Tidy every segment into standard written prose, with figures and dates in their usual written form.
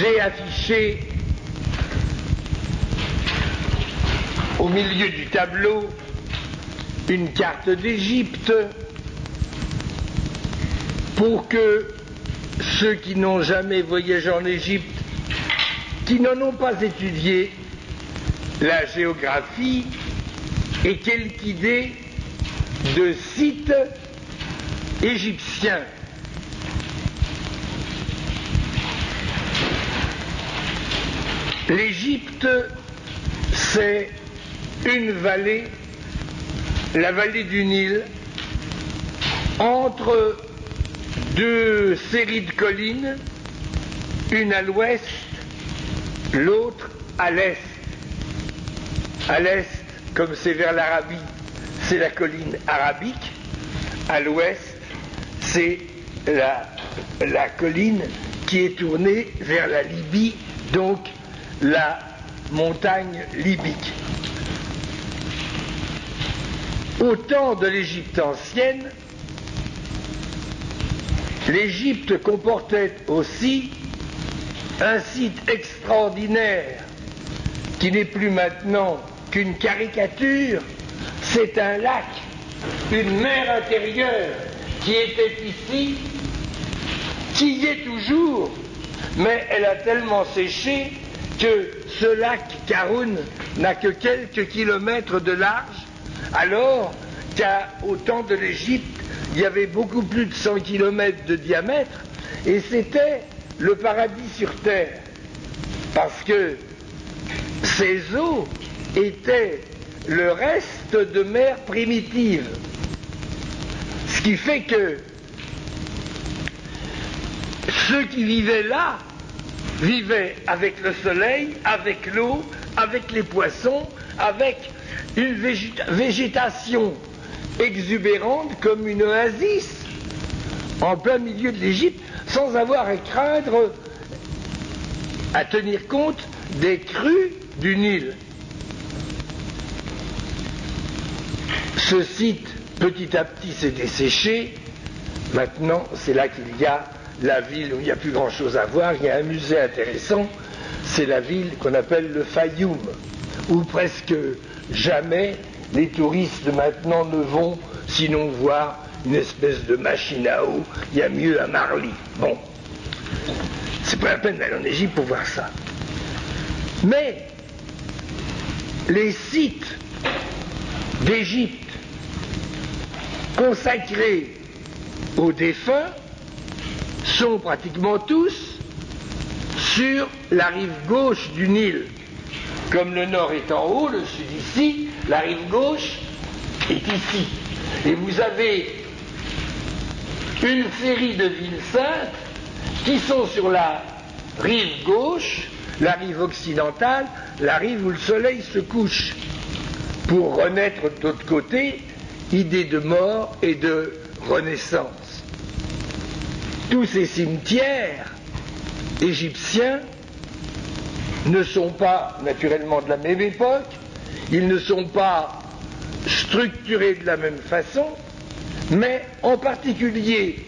j'ai affiché au milieu du tableau une carte d'Égypte pour que ceux qui n'ont jamais voyagé en Égypte, qui n'en ont pas étudié la géographie, aient quelque idée de sites égyptiens. L'Égypte, c'est une vallée, la vallée du Nil, entre deux séries de collines, une à l'ouest, l'autre à l'est. À l'est, comme c'est vers l'Arabie, c'est la colline arabique. À l'ouest, c'est la colline qui est tournée vers la Libye, donc la montagne libyque. Au temps de l'Égypte ancienne, l'Égypte comportait aussi un site extraordinaire qui n'est plus maintenant qu'une caricature, c'est un lac, une mer intérieure qui était ici, qui y est toujours, mais elle a tellement séché que ce lac Kharoun n'a que quelques kilomètres de large, alors qu'au temps de l'Égypte, il y avait beaucoup plus de 100 kilomètres de diamètre, et c'était le paradis sur terre, parce que ces eaux étaient le reste de mer primitive. Ce qui fait que ceux qui vivaient là vivaient avec le soleil, avec l'eau, avec les poissons, avec une végétation exubérante comme une oasis en plein milieu de l'Égypte, sans avoir à craindre, à tenir compte des crues du Nil. Ce site, petit à petit, s'est desséché. Maintenant, c'est là qu'il y a la ville où il n'y a plus grand-chose à voir. Il y a un musée intéressant, c'est la ville qu'on appelle le Fayoum, où presque jamais les touristes maintenant ne vont sinon voir une espèce de machine à eau. Il y a mieux à Marly. Bon, c'est pas la peine d'aller en Égypte pour voir ça. Mais les sites d'Égypte consacrés aux défunts sont pratiquement tous sur la rive gauche du Nil. Comme le nord est en haut, le sud ici, la rive gauche est ici. Et vous avez une série de villes saintes qui sont sur la rive gauche, la rive occidentale, la rive où le soleil se couche, pour renaître de l'autre côté, idée de mort et de renaissance. Tous ces cimetières égyptiens ne sont pas naturellement de la même époque, ils ne sont pas structurés de la même façon, mais en particulier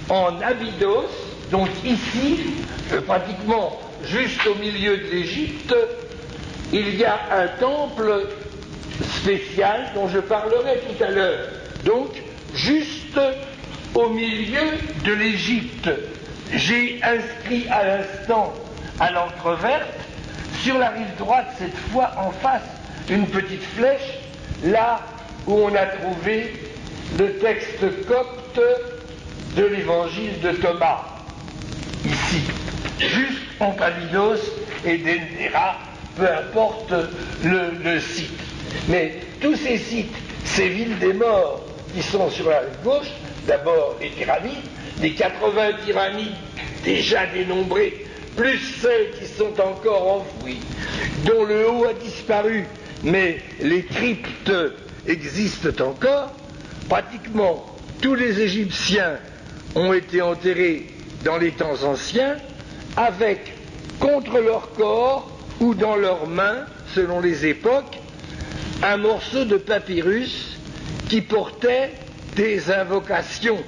en Abydos, donc ici, pratiquement juste au milieu de l'Égypte, il y a un temple spécial dont je parlerai tout à l'heure. Donc, juste au milieu de l'Égypte, j'ai inscrit à l'instant à l'encre verte, sur la rive droite, cette fois en face, une petite flèche, là où on a trouvé le texte copte de l'évangile de Thomas, ici, juste entre Abydos et Dendera, peu importe le site. Mais tous ces sites, ces villes des morts qui sont sur la rive gauche, d'abord les pyramides, les 80 pyramides déjà dénombrées, plus celles qui sont encore enfouies, dont le haut a disparu, mais les cryptes existent encore. Pratiquement tous les Égyptiens ont été enterrés dans les temps anciens avec, contre leur corps ou dans leurs mains, selon les époques, un morceau de papyrus qui portait des invocations,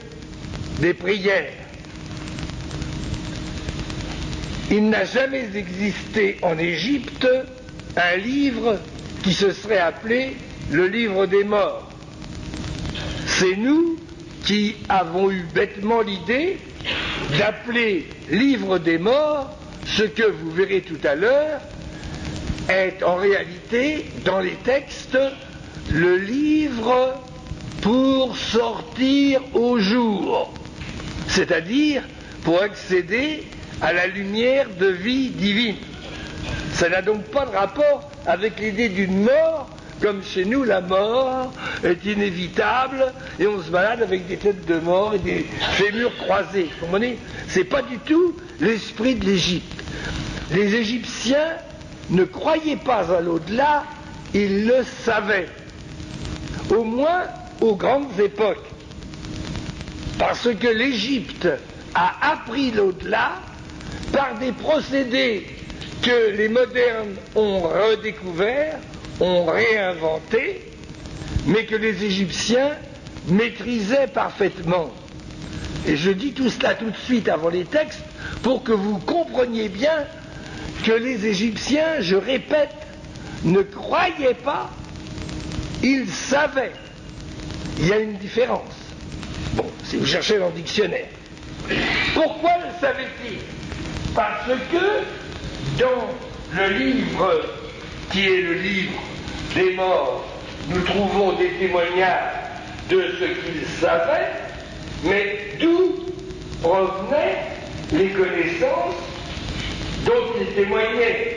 des prières. il n'a jamais existé en Égypte un livre qui se serait appelé le livre des morts. C'est nous qui avons eu bêtement l'idée d'appeler livre des morts ce que vous verrez tout à l'heure est en réalité dans les textes le livre pour sortir au jour, c'est-à-dire pour accéder à la lumière de vie divine. Ça n'a donc pas de rapport avec l'idée d'une mort, comme chez nous la mort est inévitable et on se balade avec des têtes de mort et des fémurs croisés. Vous comprenez ? C'est pas du tout l'esprit de l'Égypte. Les Égyptiens ne croyaient pas à l'au-delà, ils le savaient. Au moins aux grandes époques. Parce que l'Égypte a appris l'au-delà par des procédés que les modernes ont redécouverts, ont réinventés, mais que les Égyptiens maîtrisaient parfaitement. Et je dis tout cela tout de suite avant les textes pour que vous compreniez bien que les Égyptiens, je répète, ne croyaient pas, ils savaient. Il y a une différence. Bon, si vous cherchez dans le dictionnaire. Pourquoi le savaient-ils ? Parce que dans le livre qui est le livre des morts, nous trouvons des témoignages de ce qu'ils savaient, mais d'où provenaient les connaissances dont ils témoignaient.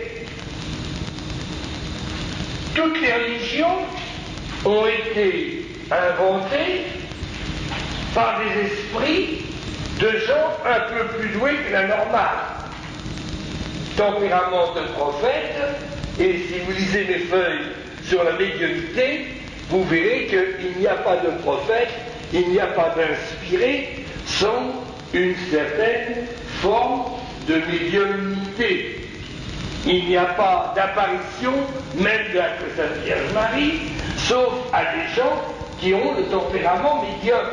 Toutes les religions ont été inventées par des esprits de gens un peu plus doués que la normale. Tempérament de prophète, et si vous lisez mes feuilles sur la médiumnité, vous verrez qu'il n'y a pas de prophète, il n'y a pas d'inspiré sans une certaine forme de médiumnité. Il n'y a pas d'apparition, même de la Sainte Vierge Marie, sauf à des gens qui ont le tempérament médium.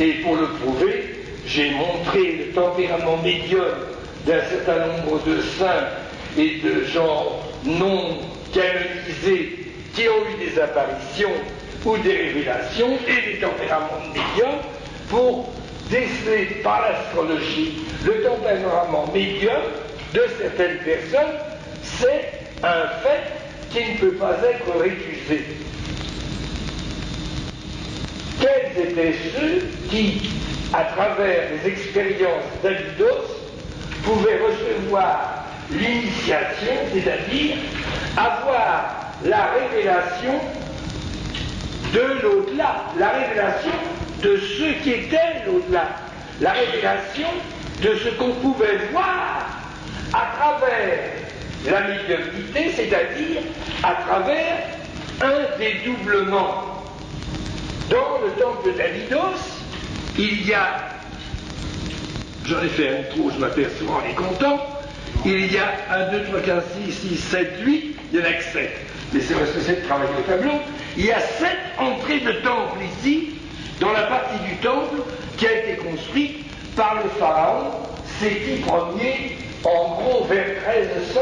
Et pour le prouver, j'ai montré le tempérament médium d'un certain nombre de saints et de gens non canonisés qui ont eu des apparitions ou des révélations et des tempéraments médiums pour déceler par l'astrologie le tempérament médium de certaines personnes. C'est un fait qui ne peut pas être récusé. Quels étaient ceux qui, à travers les expériences d'Abydos, pouvaient recevoir l'initiation, c'est-à-dire avoir la révélation de l'au-delà, la révélation de ce qui était l'au-delà, la révélation de ce qu'on pouvait voir à travers la médiumnité, c'est-à-dire à travers un dédoublement. Dans le temple d'Abydos, il y a, j'en ai fait un trou, je m'aperçois en les comptant, il y a 1, 2, 3, 4, 6, 6, 7, 8, il y en a que 7. Mais c'est parce que c'est de travailler au tableau. Il y a 7 entrées de temple ici, dans la partie du temple qui a été construite par le pharaon Séti Ier, en gros vers 1300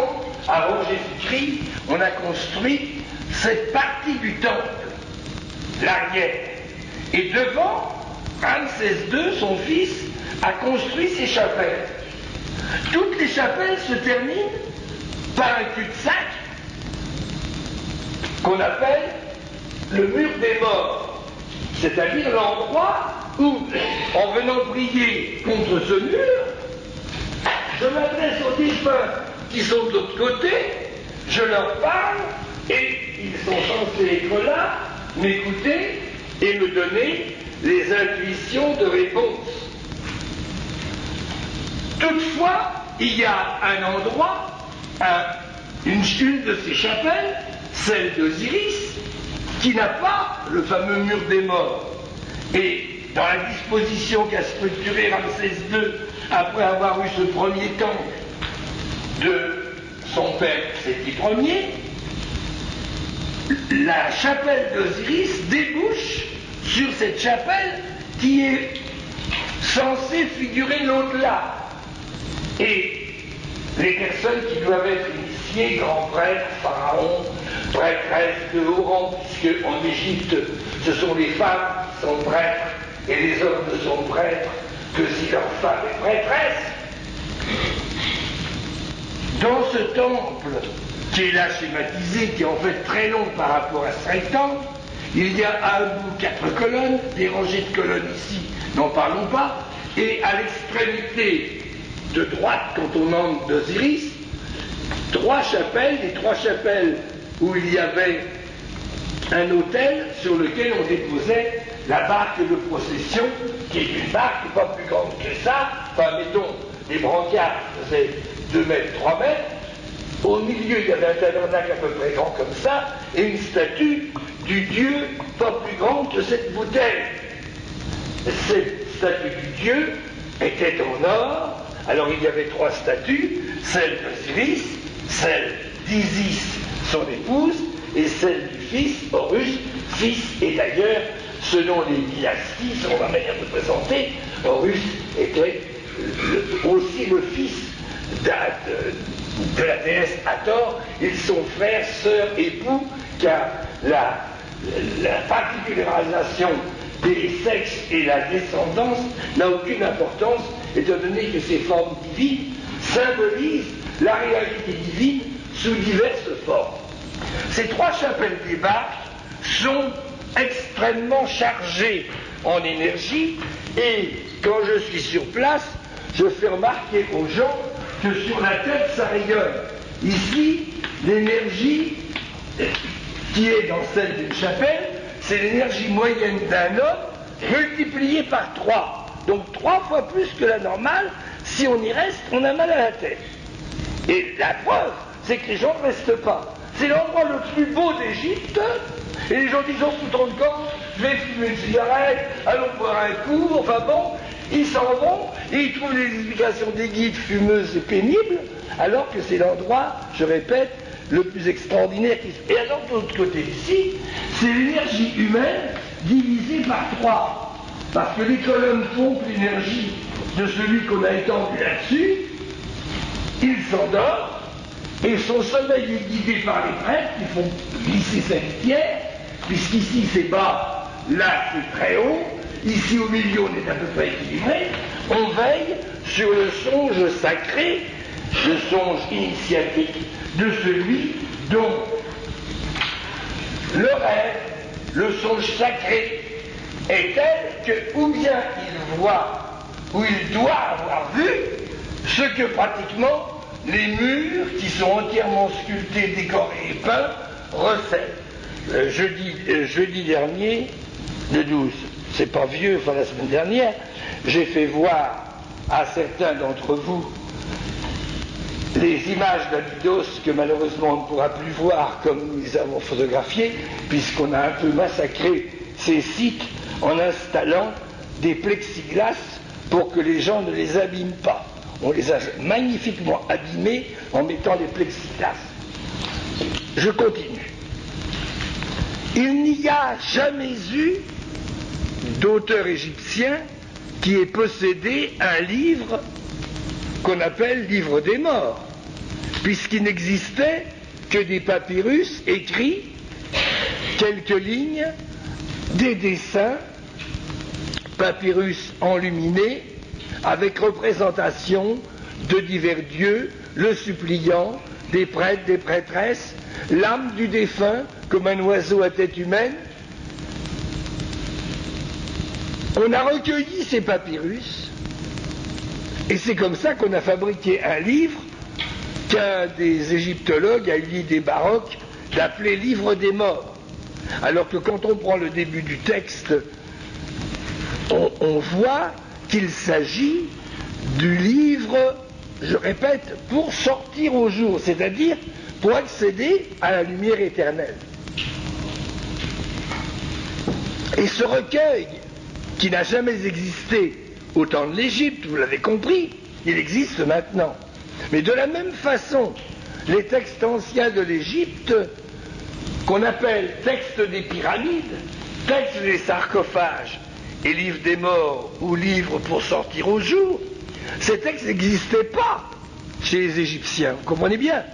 avant Jésus-Christ. On a construit cette partie du temple, l'arrière. Et devant, Ramsès II, son fils, a construit ses chapelles. Toutes les chapelles se terminent par un cul-de-sac qu'on appelle le mur des morts, c'est-à-dire l'endroit où, en venant prier contre ce mur, je m'adresse aux défunts qui sont de l'autre côté, je leur parle et ils sont censés être là, m'écouter et me donner les intuitions de réponse. Toutefois, il y a un endroit, une de ces chapelles, celle d'Osiris, qui n'a pas le fameux mur des morts. Et dans la disposition qu'a structuré Ramsès II après avoir eu ce premier temple de son père Séti Ier, la chapelle d'Osiris débouche sur cette chapelle qui est censée figurer l'au-delà. Et les personnes qui doivent être initiées, grands prêtres, pharaons, prêtresses de haut rang, puisque en Égypte, ce sont les femmes qui sont prêtres et les hommes ne sont prêtres que si leur femme est prêtresse. Dans ce temple, qui est là schématisé, qui est en fait très long par rapport à ce rectangle, il y a à un bout 4 colonnes, des rangées de colonnes ici, n'en parlons pas, et à l'extrémité de droite, quand on entre d'Osiris, 3 chapelles, les 3 chapelles où il y avait un autel sur lequel on déposait la barque de procession, qui est une barque pas plus grande que ça, enfin mettons, les brancards faisaient 2 mètres, 3 mètres, au milieu il y avait un tabernacle à peu près grand comme ça, et une statue du dieu pas plus grande que cette bouteille. Cette statue du dieu était en or. Alors il y avait 3 statues, celle d'Osiris, celle d'Isis, son épouse, et celle du fils, Horus, fils, et d'ailleurs, selon les dynasties, selon la manière de présenter, Horus était aussi le fils de la déesse Hathor. Ils sont frères, sœurs, époux, car la particularisation des sexes et la descendance n'a aucune importance, étant donné que ces formes divines symbolisent la réalité divine sous diverses formes. Ces 3 chapelles des barques sont extrêmement chargées en énergie, et quand je suis sur place, je fais remarquer aux gens que sur la tête ça rayonne. Ici, l'énergie qui est dans celle d'une chapelle, c'est l'énergie moyenne d'un homme multipliée par 3. Donc 3 fois plus que la normale. Si on y reste, on a mal à la tête. Et la preuve, c'est que les gens ne restent pas. C'est l'endroit le plus beau d'Égypte, et les gens disent, oh, vous vous rendez compte, je vais fumer une cigarette, allons boire un coup, enfin bon, ils s'en vont, et ils trouvent des explications des guides fumeuses et pénibles, alors que c'est l'endroit, je répète, le plus extraordinaire qui se... Et alors de l'autre côté ici, c'est l'énergie humaine divisée par 3. Parce que les colonnes pompent l'énergie de celui qu'on a étendu là-dessus, il s'endort, et son sommeil est guidé par les prêtres qui font glisser cette pierre, puisqu'ici c'est bas, là c'est très haut, ici au milieu on est à peu près équilibré, on veille sur le songe sacré, le songe initiatique de celui dont le rêve, le songe sacré est tel que ou bien il voit, ou il doit avoir vu ce que pratiquement les murs qui sont entièrement sculptés, décorés et peints recèlent. Jeudi dernier, le 12, c'est pas vieux, enfin la semaine dernière, j'ai fait voir à certains d'entre vous les images d'Abydos que malheureusement on ne pourra plus voir comme nous les avons photographiées, puisqu'on a un peu massacré ces sites en installant des plexiglas pour que les gens ne les abîment pas. On les a magnifiquement abîmés en mettant des plexiglas. Je continue. Il n'y a jamais eu d'auteur égyptien qui ait possédé un livre qu'on appelle livre des morts, puisqu'il n'existait que des papyrus écrits, quelques lignes, des dessins, papyrus enluminés, avec représentation de divers dieux, le suppliant, des prêtres, des prêtresses, l'âme du défunt, comme un oiseau à tête humaine. On a recueilli ces papyrus, et c'est comme ça qu'on a fabriqué un livre qu'un des égyptologues a eu l'idée baroque d'appeler livre des morts. Alors que quand on prend le début du texte, on voit qu'il s'agit du livre, je répète, pour sortir au jour, c'est-à-dire pour accéder à la lumière éternelle. Et ce recueil, qui n'a jamais existé au temps de l'Égypte, vous l'avez compris, il existe maintenant. Mais de la même façon, les textes anciens de l'Égypte, qu'on appelle textes des pyramides, textes des sarcophages, et livres des morts ou livres pour sortir au jour, ces textes n'existaient pas chez les Égyptiens. Vous comprenez bien?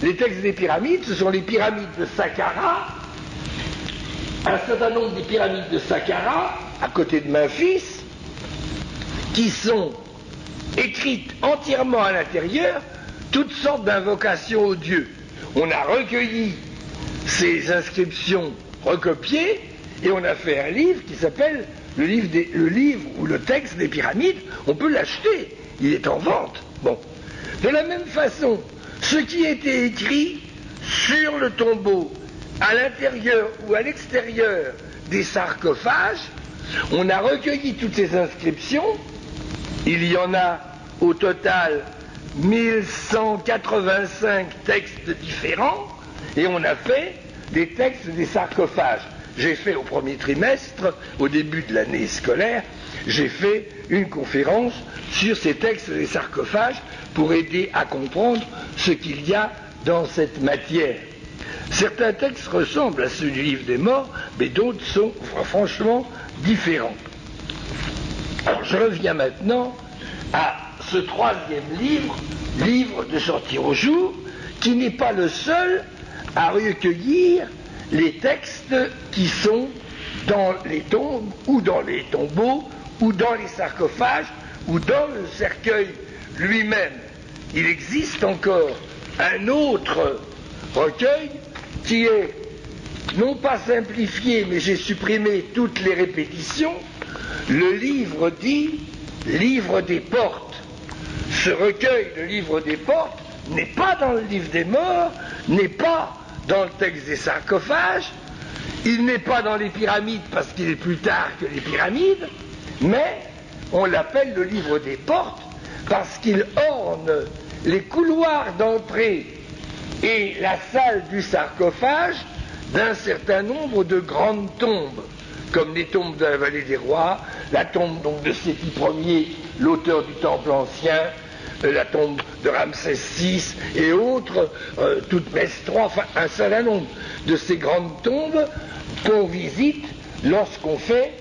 Les textes des pyramides, ce sont les pyramides de Saqqara, un certain nombre des pyramides de Saqqara, à côté de Memphis, qui sont écrites entièrement à l'intérieur, toutes sortes d'invocations aux dieux. On a recueilli ces inscriptions recopiées et on a fait un livre qui s'appelle le livre ou le texte des pyramides. On peut l'acheter, il est en vente. Bon. De la même façon, ce qui était écrit sur le tombeau, à l'intérieur ou à l'extérieur des sarcophages, on a recueilli toutes ces inscriptions. Il y en a au total 1185 textes différents, et on a fait des textes des sarcophages. J'ai fait au premier trimestre, au début de l'année scolaire, j'ai fait une conférence sur ces textes des sarcophages pour aider à comprendre ce qu'il y a dans cette matière. Certains textes ressemblent à ceux du livre des morts, mais d'autres sont franchement différents. Alors je reviens maintenant à ce troisième livre, livre de sortir au jour, qui n'est pas le seul à recueillir les textes qui sont dans les tombes, ou dans les tombeaux, ou dans les sarcophages, ou dans le cercueil lui-même. Il existe encore un autre recueil qui est non pas simplifié, mais j'ai supprimé toutes les répétitions, le livre dit livre des portes. Ce recueil de livre des portes n'est pas dans le livre des morts, n'est pas dans le texte des sarcophages, il n'est pas dans les pyramides parce qu'il est plus tard que les pyramides, mais on l'appelle le livre des portes parce qu'il orne les couloirs d'entrée et la salle du sarcophage d'un certain nombre de grandes tombes, comme les tombes de la vallée des rois, la tombe donc de Séti Ier, l'auteur du temple ancien, la tombe de Ramsès VI et autres, Toutmès III, enfin un certain nombre de ces grandes tombes qu'on visite lorsqu'on fait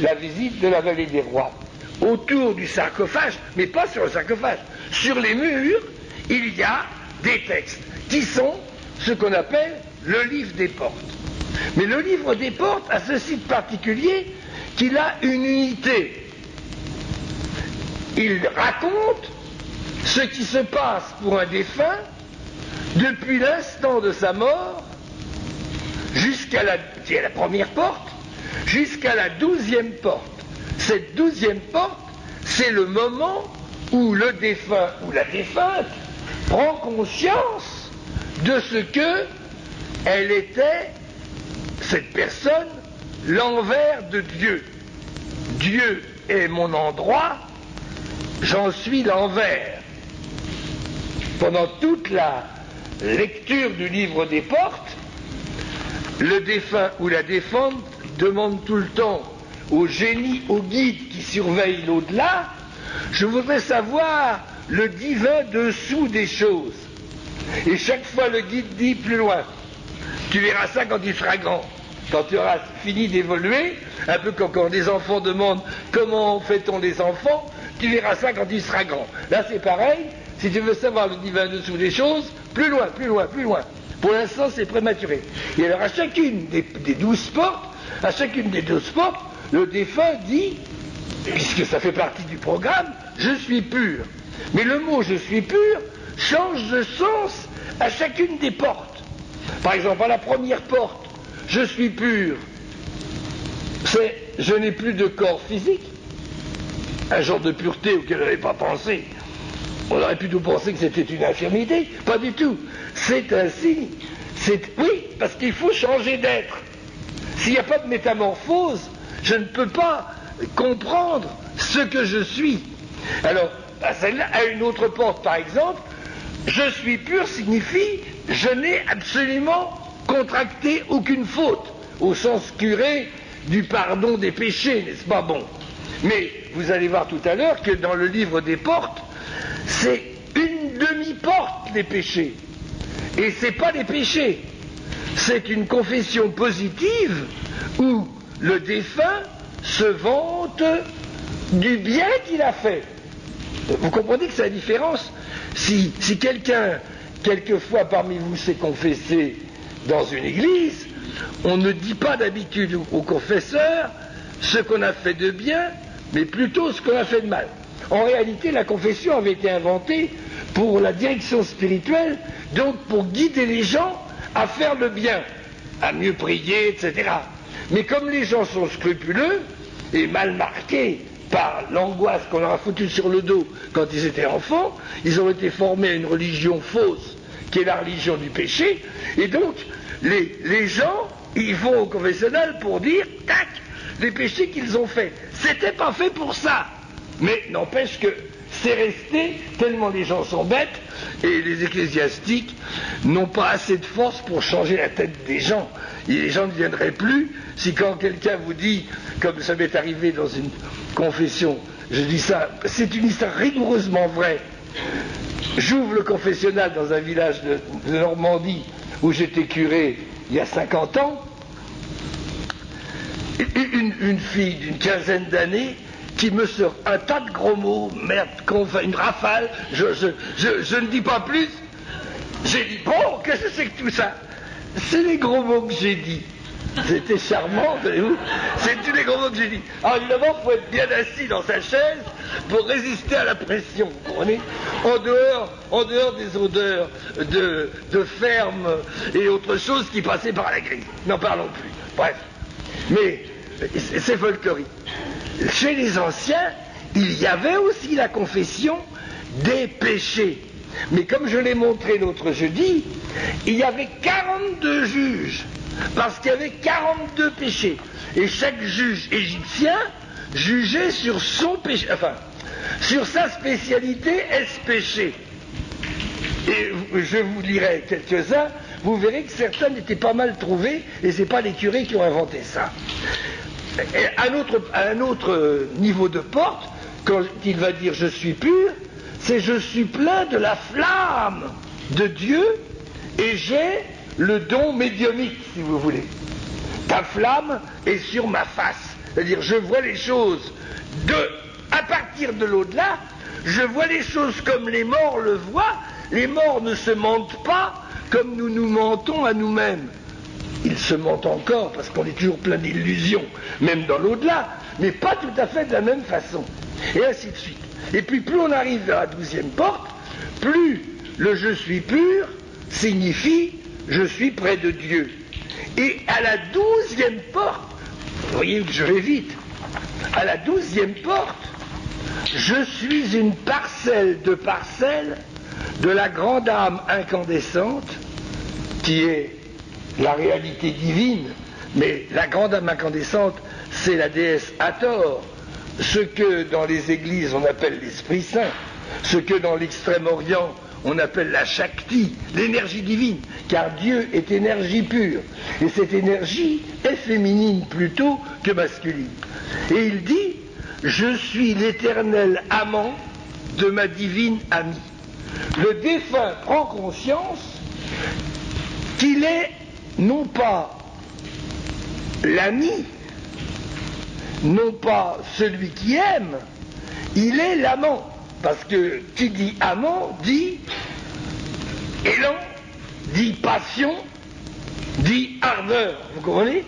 la visite de la vallée des rois. Autour du sarcophage, mais pas sur le sarcophage, sur les murs, il y a des textes qui sont ce qu'on appelle le livre des portes. Mais le livre des portes a ceci de particulier qu'il a une unité. Il raconte ce qui se passe pour un défunt depuis l'instant de sa mort jusqu'à la première porte, jusqu'à la 12e porte. Cette 12e porte, c'est le moment où le défunt ou la défunte prend conscience de ce que elle était, cette personne, l'envers de Dieu. Dieu est mon endroit, j'en suis l'envers. Pendant toute la lecture du livre des portes, le défunt ou la défunte demande tout le temps au génie, au guide qui surveille l'au-delà, je voudrais savoir le divin dessous des choses. Et chaque fois le guide dit plus loin, tu verras ça quand tu seras grand, quand tu auras fini d'évoluer, un peu comme quand des enfants demandent comment fait-on les enfants, tu verras ça quand tu seras grand. Là c'est pareil, si tu veux savoir le divin dessous des choses, plus loin, plus loin, plus loin. Pour l'instant c'est prématuré. Et alors à chacune des 12 portes, à chacune des 12 portes, le défunt dit, puisque ça fait partie du programme, je suis pur. Mais le mot je suis pur change de sens à chacune des portes. Par exemple, à la première porte, je suis pur, c'est je n'ai plus de corps physique, un genre de pureté auquel on n'avait pas pensé. On aurait plutôt pensé que c'était une infirmité, pas du tout. C'est ainsi, oui, parce qu'il faut changer d'être. S'il n'y a pas de métamorphose, je ne peux pas comprendre ce que je suis. Alors, à celle-là, à une autre porte, par exemple, je suis pur signifie je n'ai absolument contracté aucune faute, au sens curé du pardon des péchés, n'est-ce pas? Bon. Mais vous allez voir tout à l'heure que dans le livre des portes, c'est une demi-porte les péchés. Et c'est pas des péchés. C'est une confession positive où le défunt se vante du bien qu'il a fait. Vous comprenez que c'est la différence. Si quelqu'un, quelquefois parmi vous, s'est confessé dans une église, on ne dit pas d'habitude au confesseur ce qu'on a fait de bien, mais plutôt ce qu'on a fait de mal. En réalité, la confession avait été inventée pour la direction spirituelle, donc pour guider les gens à faire le bien, à mieux prier, etc. Mais comme les gens sont scrupuleux et mal marqués par l'angoisse qu'on leur a foutue sur le dos quand ils étaient enfants, ils ont été formés à une religion fausse, qui est la religion du péché, et donc les gens, ils vont au confessionnal pour dire, tac, les péchés qu'ils ont faits. C'était pas fait pour ça. Mais n'empêche que c'est resté, tellement les gens sont bêtes, et les ecclésiastiques n'ont pas assez de force pour changer la tête des gens. Et les gens ne viendraient plus si quand quelqu'un vous dit, comme ça m'est arrivé dans une confession, je dis ça, c'est une histoire rigoureusement vraie. J'ouvre le confessionnal dans un village de Normandie où j'étais curé il y a 50 ans. Une fille d'une quinzaine d'années qui me sort un tas de gros mots, merde, une rafale, je ne dis pas plus. J'ai dit, bon, qu'est-ce que c'est que tout ça? C'est les gros mots que j'ai dit. C'était charmant, voyez-vous. C'est tous les gros mots que j'ai dit. Alors évidemment, il faut être bien assis dans sa chaise pour résister à la pression, vous comprenez? En dehors des odeurs de ferme et autres choses qui passaient par la grille. N'en parlons plus. Bref. Mais c'est folklorique. Chez les anciens, il y avait aussi la confession des péchés. Mais comme je l'ai montré l'autre jeudi, il y avait 42 juges, parce qu'il y avait 42 péchés. Et chaque juge égyptien jugeait sur son péché, enfin, sur sa spécialité est-ce péché. Et je vous lirai quelques-uns, vous verrez que certains n'étaient pas mal trouvés, et ce n'est pas les curés qui ont inventé ça. Et à un autre niveau de porte, quand il va dire je suis pur, c'est je suis plein de la flamme de Dieu et j'ai le don médiumnique, si vous voulez. Ta flamme est sur ma face, c'est-à-dire je vois les choses à partir de l'au-delà, je vois les choses comme les morts le voient. Les morts ne se mentent pas comme nous nous mentons à nous-mêmes. Ils se mentent encore parce qu'on est toujours plein d'illusions, même dans l'au-delà, mais pas tout à fait de la même façon. Et ainsi de suite. Et puis plus on arrive vers la 12e porte, plus le je suis pur signifie je suis près de Dieu. Et à la 12e porte, vous voyez que je vais vite, à la 12e porte, je suis une parcelle de la grande âme incandescente qui est la réalité divine, mais la grande âme incandescente, c'est la déesse Hathor, ce que dans les églises on appelle l'Esprit Saint, ce que dans l'Extrême-Orient on appelle la Shakti, l'énergie divine, car Dieu est énergie pure, et cette énergie est féminine plutôt que masculine. Et il dit, je suis l'éternel amant de ma divine amie. Le défunt prend conscience qu'il est non pas l'ami, non pas celui qui aime, il est l'amant. Parce que qui dit amant dit élan, dit passion, dit ardeur. Vous comprenez?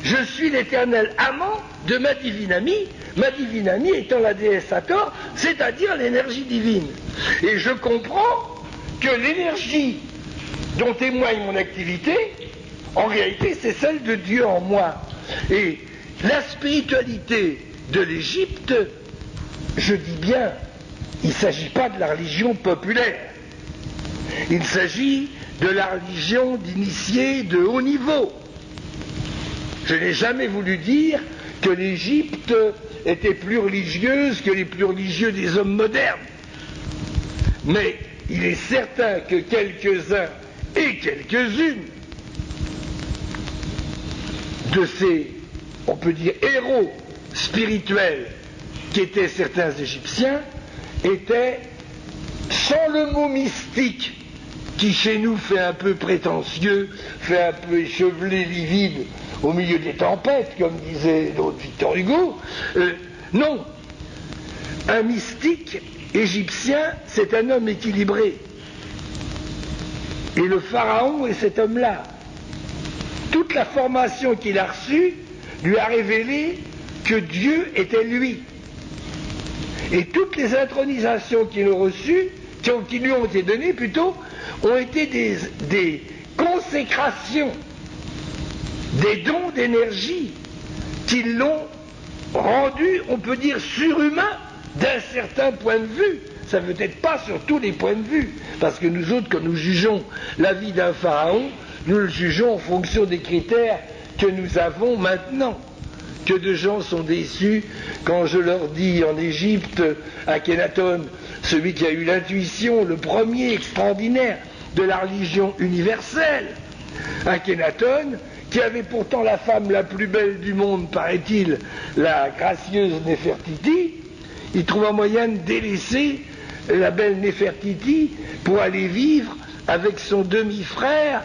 Je suis l'éternel amant de ma divine amie étant la déesse Hathor, c'est-à-dire l'énergie divine. Et je comprends que l'énergie dont témoigne mon activité, en réalité, c'est celle de Dieu en moi. Et la spiritualité de l'Égypte, je dis bien, il ne s'agit pas de la religion populaire. Il s'agit de la religion d'initiés de haut niveau. Je n'ai jamais voulu dire que l'Égypte était plus religieuse que les plus religieux des hommes modernes. Mais il est certain que quelques-uns et quelques-unes de ces, on peut dire, héros spirituels qui étaient certains Égyptiens étaient, sans le mot mystique, qui chez nous fait un peu prétentieux, fait un peu échevelé, livide, au milieu des tempêtes, comme disait l'autre Victor Hugo, non. Un mystique égyptien, c'est un homme équilibré. Et le pharaon est cet homme-là. Toute la formation qu'il a reçue lui a révélé que Dieu était lui. Et toutes les intronisations qu'il a reçues, qui lui ont été données plutôt, ont été des consécrations, des dons d'énergie qui l'ont rendu, on peut dire, surhumain d'un certain point de vue. Ça ne veut être pas sur tous les points de vue, parce que nous autres, quand nous jugeons la vie d'un pharaon, nous le jugeons en fonction des critères que nous avons maintenant. Que de gens sont déçus quand je leur dis en Égypte, Akhenaton, celui qui a eu l'intuition, le premier extraordinaire de la religion universelle, Akhenaton, qui avait pourtant la femme la plus belle du monde, paraît-il, la gracieuse Néfertiti, il trouve un moyen de délaisser la belle Néfertiti pour aller vivre avec son demi-frère,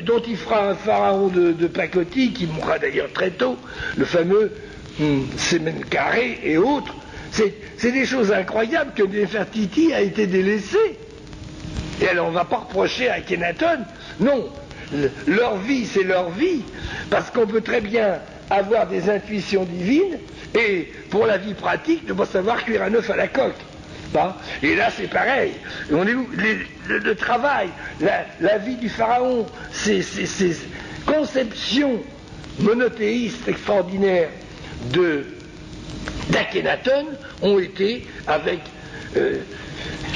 dont il fera un pharaon de pacotille, qui mourra d'ailleurs très tôt, le fameux Semenkaré et autres. C'est des choses incroyables que Néfertiti a été délaissée. Et alors on ne va pas reprocher à Akhenaton, non, leur vie c'est leur vie, parce qu'on peut très bien avoir des intuitions divines et pour la vie pratique ne pas savoir cuire un œuf à la coque. Et là c'est pareil, on est où le travail, la vie du pharaon, ces conceptions monothéistes extraordinaires d'Akhenaton ont été avec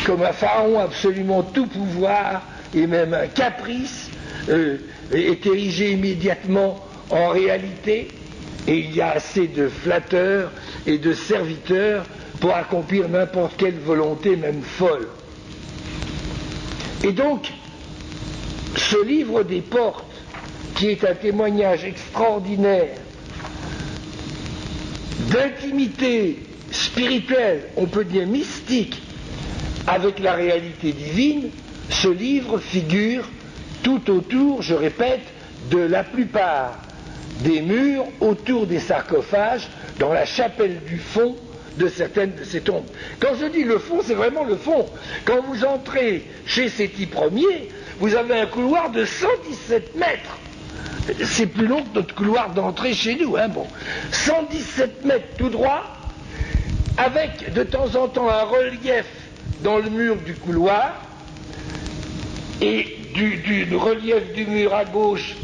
comme un pharaon absolument tout pouvoir et même un caprice est érigé immédiatement en réalité, et il y a assez de flatteurs et de serviteurs pour accomplir n'importe quelle volonté, même folle. Et donc, ce livre des portes, qui est un témoignage extraordinaire d'intimité spirituelle, on peut dire mystique, avec la réalité divine, ce livre figure tout autour, je répète, de la plupart des murs autour des sarcophages, dans la chapelle du fond de certaines de ces tombes. Quand je dis le fond, c'est vraiment le fond. Quand vous entrez chez Séti Ier, vous avez un couloir de 117 mètres. C'est plus long que notre couloir d'entrée chez nous, hein, bon. 117 mètres tout droit, avec de temps en temps un relief dans le mur du couloir, et du relief du mur à gauche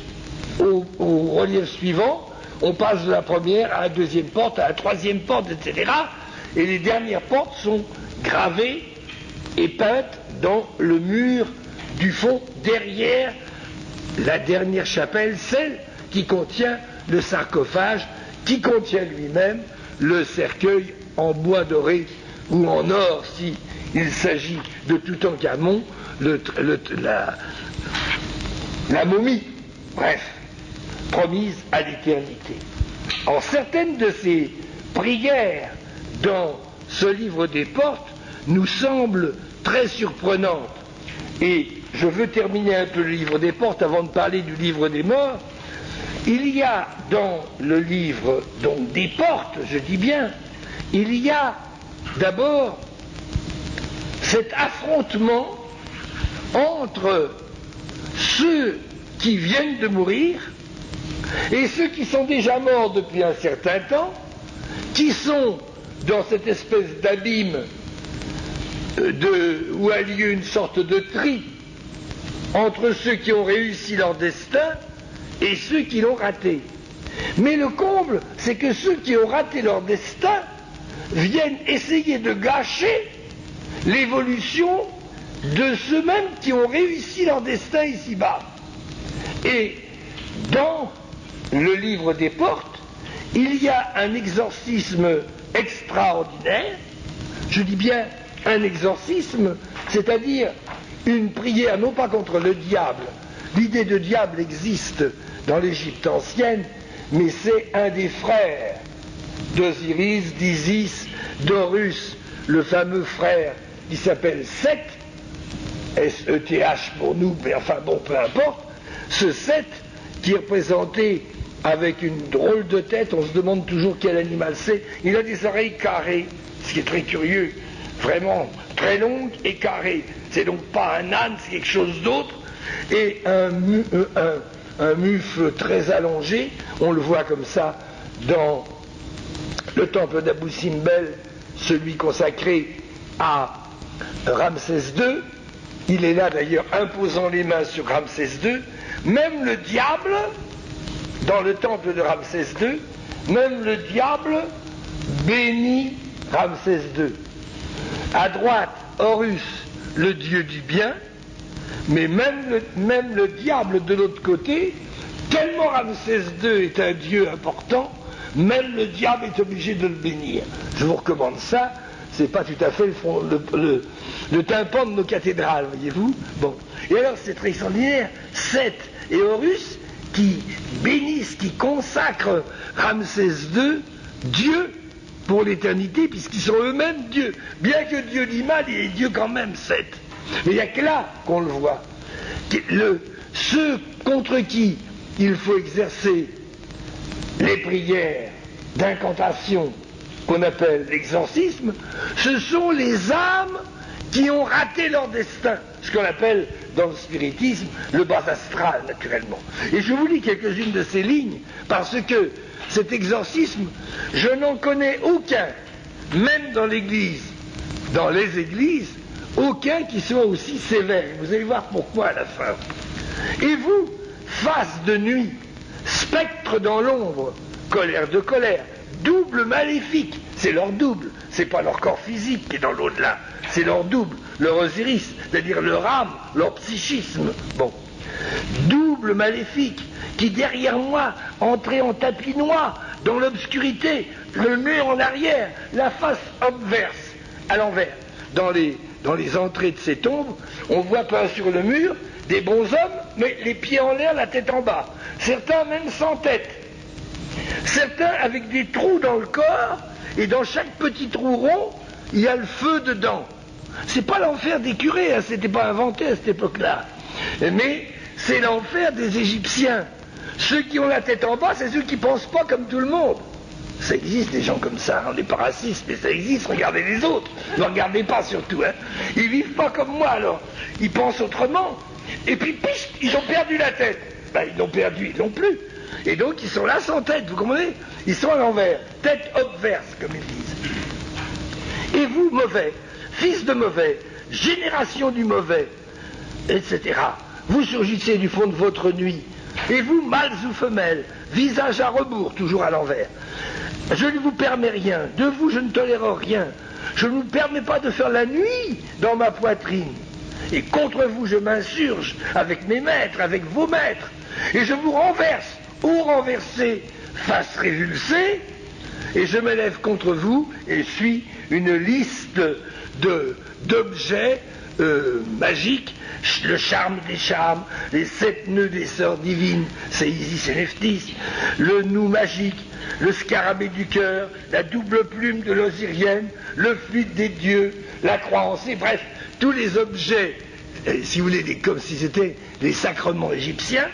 au relief suivant, on passe de la première à la deuxième porte, à la troisième porte, etc. Et les dernières portes sont gravées et peintes dans le mur du fond, derrière la dernière chapelle, celle qui contient le sarcophage, qui contient lui-même le cercueil en bois doré ou en or, si il s'agit de Toutankhamon, la momie, bref, promise à l'éternité. En certaines de ces prières dans ce livre des portes nous semblent très surprenantes. Et je veux terminer un peu le livre des portes avant de parler du livre des morts. Il y a dans le livre donc des portes, je dis bien, il y a d'abord cet affrontement entre ceux qui viennent de mourir et ceux qui sont déjà morts depuis un certain temps, qui sont dans cette espèce d'abîme où a lieu une sorte de tri entre ceux qui ont réussi leur destin et ceux qui l'ont raté. Mais le comble, c'est que ceux qui ont raté leur destin viennent essayer de gâcher l'évolution de ceux-mêmes qui ont réussi leur destin ici-bas. Et dans le livre des portes, il y a un exorcisme extraordinaire, je dis bien un exorcisme, c'est-à-dire une prière non pas contre le diable, l'idée de diable existe dans l'Égypte ancienne, mais c'est un des frères d'Osiris, d'Isis, d'Horus, le fameux frère qui s'appelle Seth, S-E-T-H pour nous, mais enfin bon, peu importe, ce Seth qui est représenté avec une drôle de tête, on se demande toujours quel animal c'est, il a des oreilles carrées, ce qui est très curieux, vraiment très longue et carrée. C'est donc pas un âne, c'est quelque chose d'autre. Et un mufle très allongé, on le voit comme ça dans le temple d'Abou Simbel, celui consacré à Ramsès II. Il est là d'ailleurs imposant les mains sur Ramsès II. Même le diable, dans le temple de Ramsès II, même le diable bénit Ramsès II. À droite, Horus, le dieu du bien, mais même le diable de l'autre côté, tellement Ramsès II est un dieu important, même le diable est obligé de le bénir. Je vous recommande ça, c'est pas tout à fait le tympan de nos cathédrales, voyez-vous. Bon. Et alors c'est très extraordinaire, Seth et Horus qui bénissent, qui consacrent Ramsès II, Dieu pour l'éternité, puisqu'ils sont eux-mêmes dieux. Bien que Dieu dit mal, il est Dieu quand même, Seth. Mais il n'y a que là qu'on le voit. Ceux contre qui il faut exercer les prières d'incantation qu'on appelle l'exorcisme, ce sont les âmes qui ont raté leur destin, ce qu'on appelle dans le spiritisme le bas astral, naturellement. Et je vous lis quelques-unes de ces lignes, parce que cet exorcisme, je n'en connais aucun, même dans l'Église, dans les églises, aucun qui soit aussi sévère. Vous allez voir pourquoi à la fin. Et vous, face de nuit, spectre dans l'ombre, colère de colère, double maléfique, c'est leur double, c'est pas leur corps physique qui est dans l'au-delà, c'est leur double, leur Osiris, c'est-à-dire leur âme, leur psychisme. Bon. Double maléfique, qui derrière moi entrait en tapis noir, dans l'obscurité, le nez en arrière, la face obverse, à l'envers. Dans les entrées de cette ombre, on voit peint sur le mur des bons hommes, mais les pieds en l'air, la tête en bas. Certains même sans tête. Certains avec des trous dans le corps, et dans chaque petit trou rond, il y a le feu dedans. C'est pas l'enfer des curés, hein, c'était pas inventé à cette époque-là. Mais c'est l'enfer des Égyptiens. Ceux qui ont la tête en bas, c'est ceux qui pensent pas comme tout le monde. Ça existe des gens comme ça, on n'est pas raciste, mais ça existe, regardez les autres, ne regardez pas surtout, hein. Ils vivent pas comme moi alors, ils pensent autrement, et puis piste, ils ont perdu la tête. Ben ils l'ont perdu, ils l'ont plus. Et donc ils sont là sans tête, vous comprenez? Ils sont à l'envers, tête obverse, comme ils disent. Et vous, mauvais, fils de mauvais, génération du mauvais, etc. Vous surgissez du fond de votre nuit, et vous, mâles ou femelles, visage à rebours, toujours à l'envers. Je ne vous permets rien, de vous je ne tolère rien, je ne vous permets pas de faire la nuit dans ma poitrine. Et contre vous je m'insurge avec mes maîtres, avec vos maîtres, et je vous renverse, ô renversé, face révulsée, et je m'élève contre vous et suis une liste d'objets magiques, le charme des charmes, les 7 nœuds des sœurs divines, c'est Isis et Nephthys, le nous magique, le scarabée du cœur, la double plume de l'Osirienne, le flûte des dieux, la croix en C, bref, tous les objets, si vous voulez, comme si c'était les sacrements égyptiens.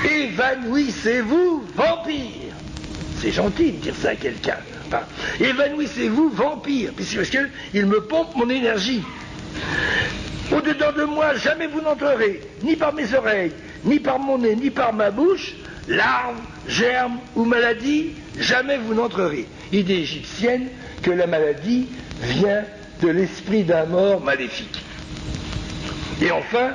Évanouissez-vous, vampire. C'est gentil de dire ça à quelqu'un. Enfin, évanouissez-vous, vampire, parce qu'il me pompe mon énergie. Au-dedans de moi, jamais vous n'entrerez, ni par mes oreilles, ni par mon nez, ni par ma bouche, larve, germe ou maladie, jamais vous n'entrerez. Idée égyptienne que la maladie vient de l'esprit d'un mort maléfique. Et enfin,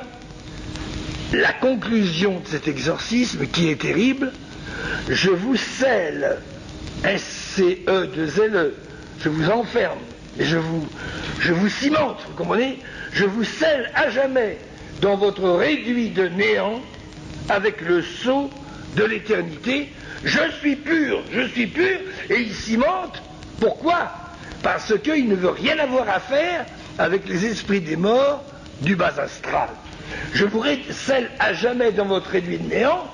la conclusion de cet exorcisme, qui est terrible, je vous scelle, S-C-E-2-L-E, je vous enferme, et je vous cimente, vous comprenez? Je vous scelle à jamais dans votre réduit de néant avec le sceau de l'éternité. Je suis pur, et il cimente. Pourquoi? Parce qu'il ne veut rien avoir à faire avec les esprits des morts du bas astral. Je vous scelle à jamais dans votre réduit de néant,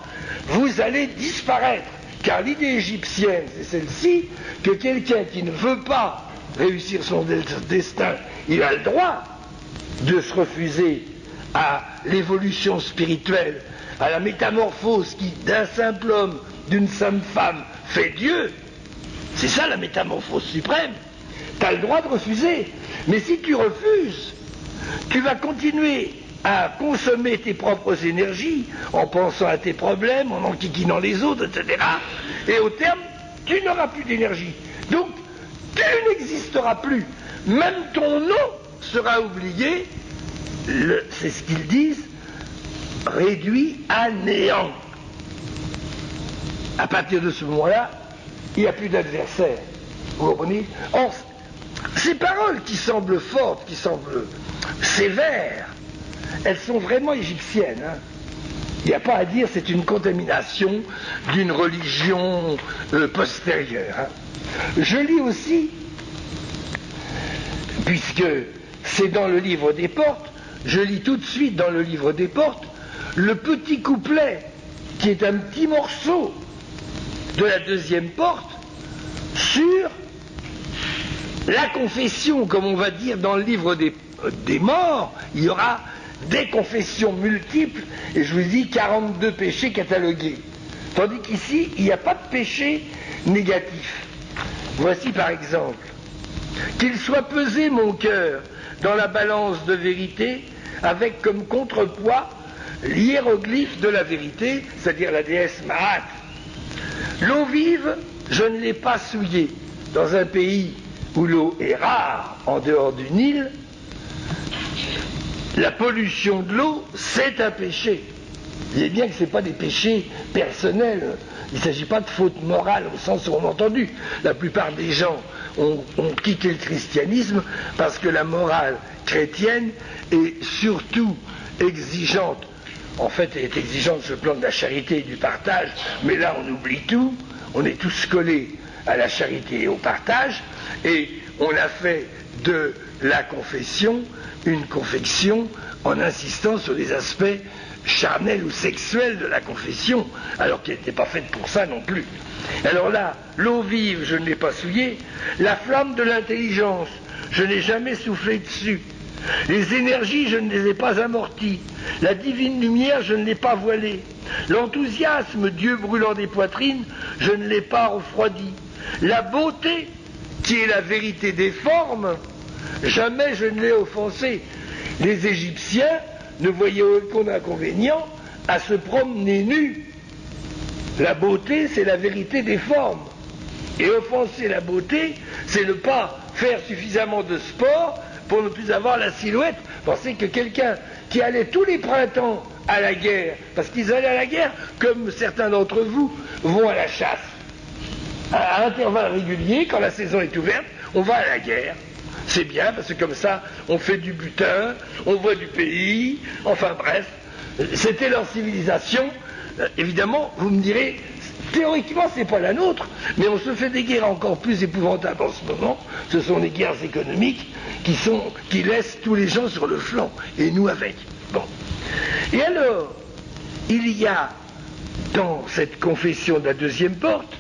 vous allez disparaître. Car l'idée égyptienne, c'est celle-ci, que quelqu'un qui ne veut pas réussir son destin, il a le droit de se refuser à l'évolution spirituelle, à la métamorphose qui, d'un simple homme, d'une simple femme, fait Dieu. C'est ça la métamorphose suprême. Tu as le droit de refuser. Mais si tu refuses, tu vas continuer à consommer tes propres énergies en pensant à tes problèmes, en enquiquinant les autres, etc. Et au terme, tu n'auras plus d'énergie. Donc, tu n'existeras plus. Même ton nom sera oublié. C'est ce qu'ils disent, réduit à néant. À partir de ce moment-là, il n'y a plus d'adversaire. Vous comprenez? Or, ces paroles qui semblent fortes, qui semblent sévères, elles sont vraiment égyptiennes. Hein. Il n'y a pas à dire c'est une contamination d'une religion postérieure. Hein. Je lis aussi, puisque c'est dans le livre des portes, je lis tout de suite dans le livre des portes le petit couplet qui est un petit morceau de la deuxième porte sur la confession, comme on va dire dans le livre des morts. Il y aura des confessions multiples, et je vous dis 42 péchés catalogués. Tandis qu'ici, il n'y a pas de péché négatif. Voici par exemple: qu'il soit pesé mon cœur dans la balance de vérité, avec comme contrepoids l'hiéroglyphe de la vérité, c'est-à-dire la déesse Mahat. L'eau vive, je ne l'ai pas souillée. Dans un pays où l'eau est rare, en dehors du Nil, la pollution de l'eau, c'est un péché. Vous voyez bien que ce n'est pas des péchés personnels. Il ne s'agit pas de faute morale au sens où on a entendu. La plupart des gens ont quitté le christianisme parce que la morale chrétienne est surtout exigeante. En fait, elle est exigeante sur le plan de la charité et du partage, mais là on oublie tout. On est tous collés à la charité et au partage, et on a fait de la confession une confession en insistant sur les aspects charnels ou sexuels de la confession, alors qu'elle n'était pas faite pour ça non plus. Alors là, l'eau vive, je ne l'ai pas souillée, la flamme de l'intelligence, je n'ai jamais soufflé dessus, les énergies, je ne les ai pas amorties, la divine lumière, je ne l'ai pas voilée, l'enthousiasme, Dieu brûlant des poitrines, je ne l'ai pas refroidi, la beauté, qui est la vérité des formes, jamais je ne l'ai offensée. Les Égyptiens ne voyaient aucun inconvénient à se promener nus. La beauté, c'est la vérité des formes. Et offenser la beauté, c'est ne pas faire suffisamment de sport pour ne plus avoir la silhouette. Pensez que quelqu'un qui allait tous les printemps à la guerre, parce qu'ils allaient à la guerre comme certains d'entre vous vont à la chasse, à intervalles réguliers, quand la saison est ouverte, on va à la guerre. C'est bien, parce que comme ça, on fait du butin, on voit du pays, enfin bref, c'était leur civilisation. Évidemment, vous me direz, théoriquement, c'est pas la nôtre, mais on se fait des guerres encore plus épouvantables en ce moment. Ce sont les guerres économiques qui laissent tous les gens sur le flanc, et nous avec. Bon. Et alors, il y a dans cette confession de la deuxième porte,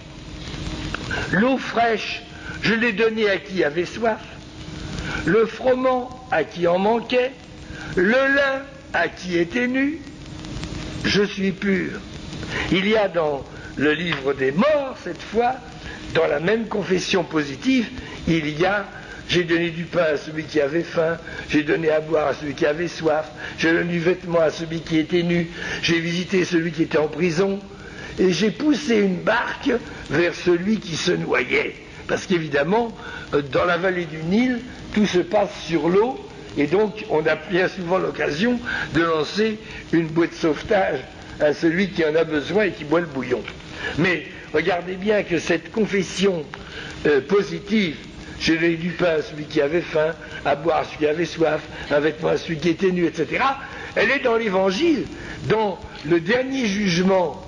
l'eau fraîche, je l'ai donnée à qui avait soif, le froment à qui en manquait, le lin à qui était nu, je suis pur. Il y a dans le livre des morts, cette fois, dans la même confession positive, il y a: j'ai donné du pain à celui qui avait faim, j'ai donné à boire à celui qui avait soif, j'ai donné du vêtement à celui qui était nu, j'ai visité celui qui était en prison, et j'ai poussé une barque vers celui qui se noyait. Parce qu'évidemment, dans la vallée du Nil, tout se passe sur l'eau, et donc on a bien souvent l'occasion de lancer une bouée de sauvetage à celui qui en a besoin et qui boit le bouillon. Mais regardez bien que cette confession positive, j'ai donné du pain à celui qui avait faim, à boire à celui qui avait soif, un vêtement à celui qui était nu, etc., elle est dans l'Évangile, dans le dernier jugement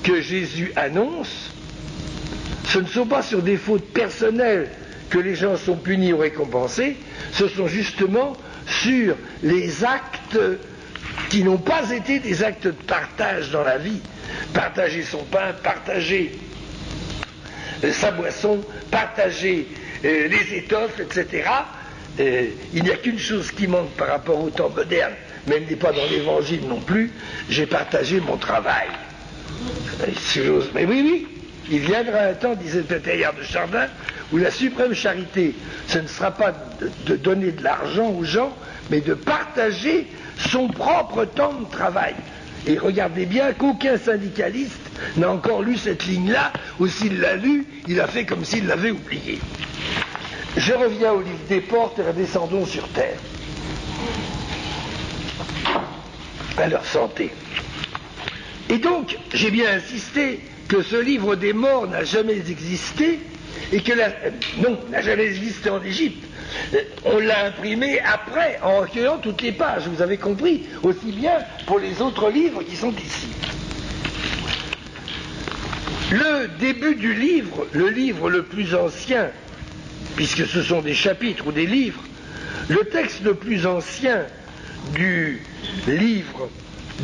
que Jésus annonce. Ce ne sont pas sur des fautes personnelles que les gens sont punis ou récompensés, ce sont justement sur les actes qui n'ont pas été des actes de partage dans la vie. Partager son pain, partager sa boisson, partager les étoffes, etc. Il n'y a qu'une chose qui manque par rapport au temps moderne, mais elle n'est pas dans l'Évangile non plus: j'ai partagé mon travail. Mais oui, il viendra un temps, disait le Père Teilhard de Chardin, où la suprême charité, ce ne sera pas de donner de l'argent aux gens, mais de partager son propre temps de travail. Et regardez bien qu'aucun syndicaliste n'a encore lu cette ligne-là, ou s'il l'a lu, il a fait comme s'il l'avait oublié. Je reviens au livre des portes et redescendons sur terre. À leur santé. Et donc, j'ai bien insisté que ce livre des morts n'a jamais existé, et que n'a jamais existé en Égypte. On l'a imprimé après, en recueillant toutes les pages, vous avez compris, aussi bien pour les autres livres qui sont ici. Le début du livre, le livre le plus ancien, puisque ce sont des chapitres ou des livres, le texte le plus ancien du livre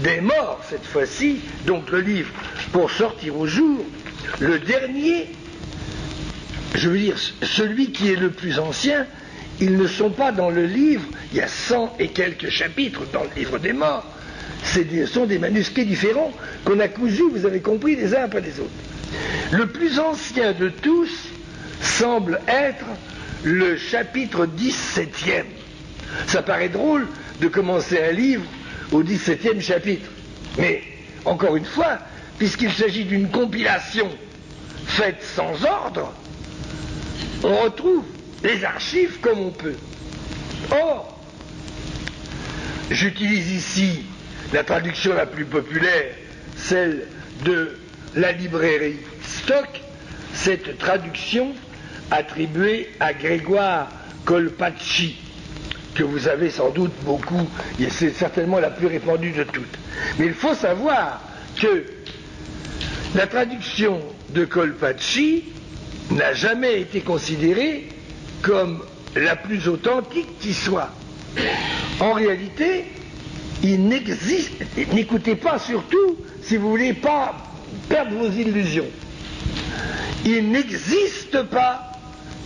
des morts, cette fois-ci, donc le livre pour sortir au jour, le dernier, je veux dire, celui qui est le plus ancien, ils ne sont pas dans le livre, il y a 100 et quelques chapitres dans le livre des morts, ce sont des manuscrits différents qu'on a cousus, vous avez compris, les uns après les autres. Le plus ancien de tous semble être le chapitre 17e. Ça paraît drôle de commencer un livre au 17e chapitre. Mais, encore une fois, puisqu'il s'agit d'une compilation faite sans ordre, on retrouve les archives comme on peut. Or, j'utilise ici la traduction la plus populaire, celle de la librairie Stock, cette traduction attribuée à Grégoire Colpacci, que vous avez sans doute beaucoup, et c'est certainement la plus répandue de toutes. Mais il faut savoir que la traduction de Colpacci n'a jamais été considérée comme la plus authentique qui soit. En réalité, il n'existe, n'écoutez pas surtout si vous voulez pas perdre vos illusions, il n'existe pas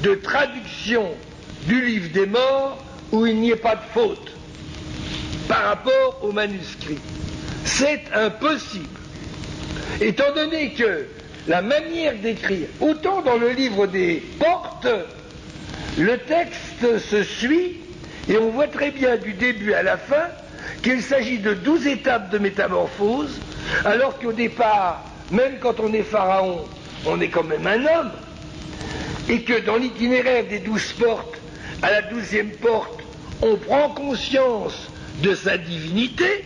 de traduction du livre des morts où il n'y ait pas de faute par rapport au manuscrit. C'est impossible. Étant donné que la manière d'écrire, autant dans le livre des portes, le texte se suit et on voit très bien du début à la fin qu'il s'agit de 12 étapes de métamorphose, alors qu'au départ, même quand on est pharaon, on est quand même un homme, et que dans l'itinéraire des 12 portes, à la 12e porte, on prend conscience de sa divinité,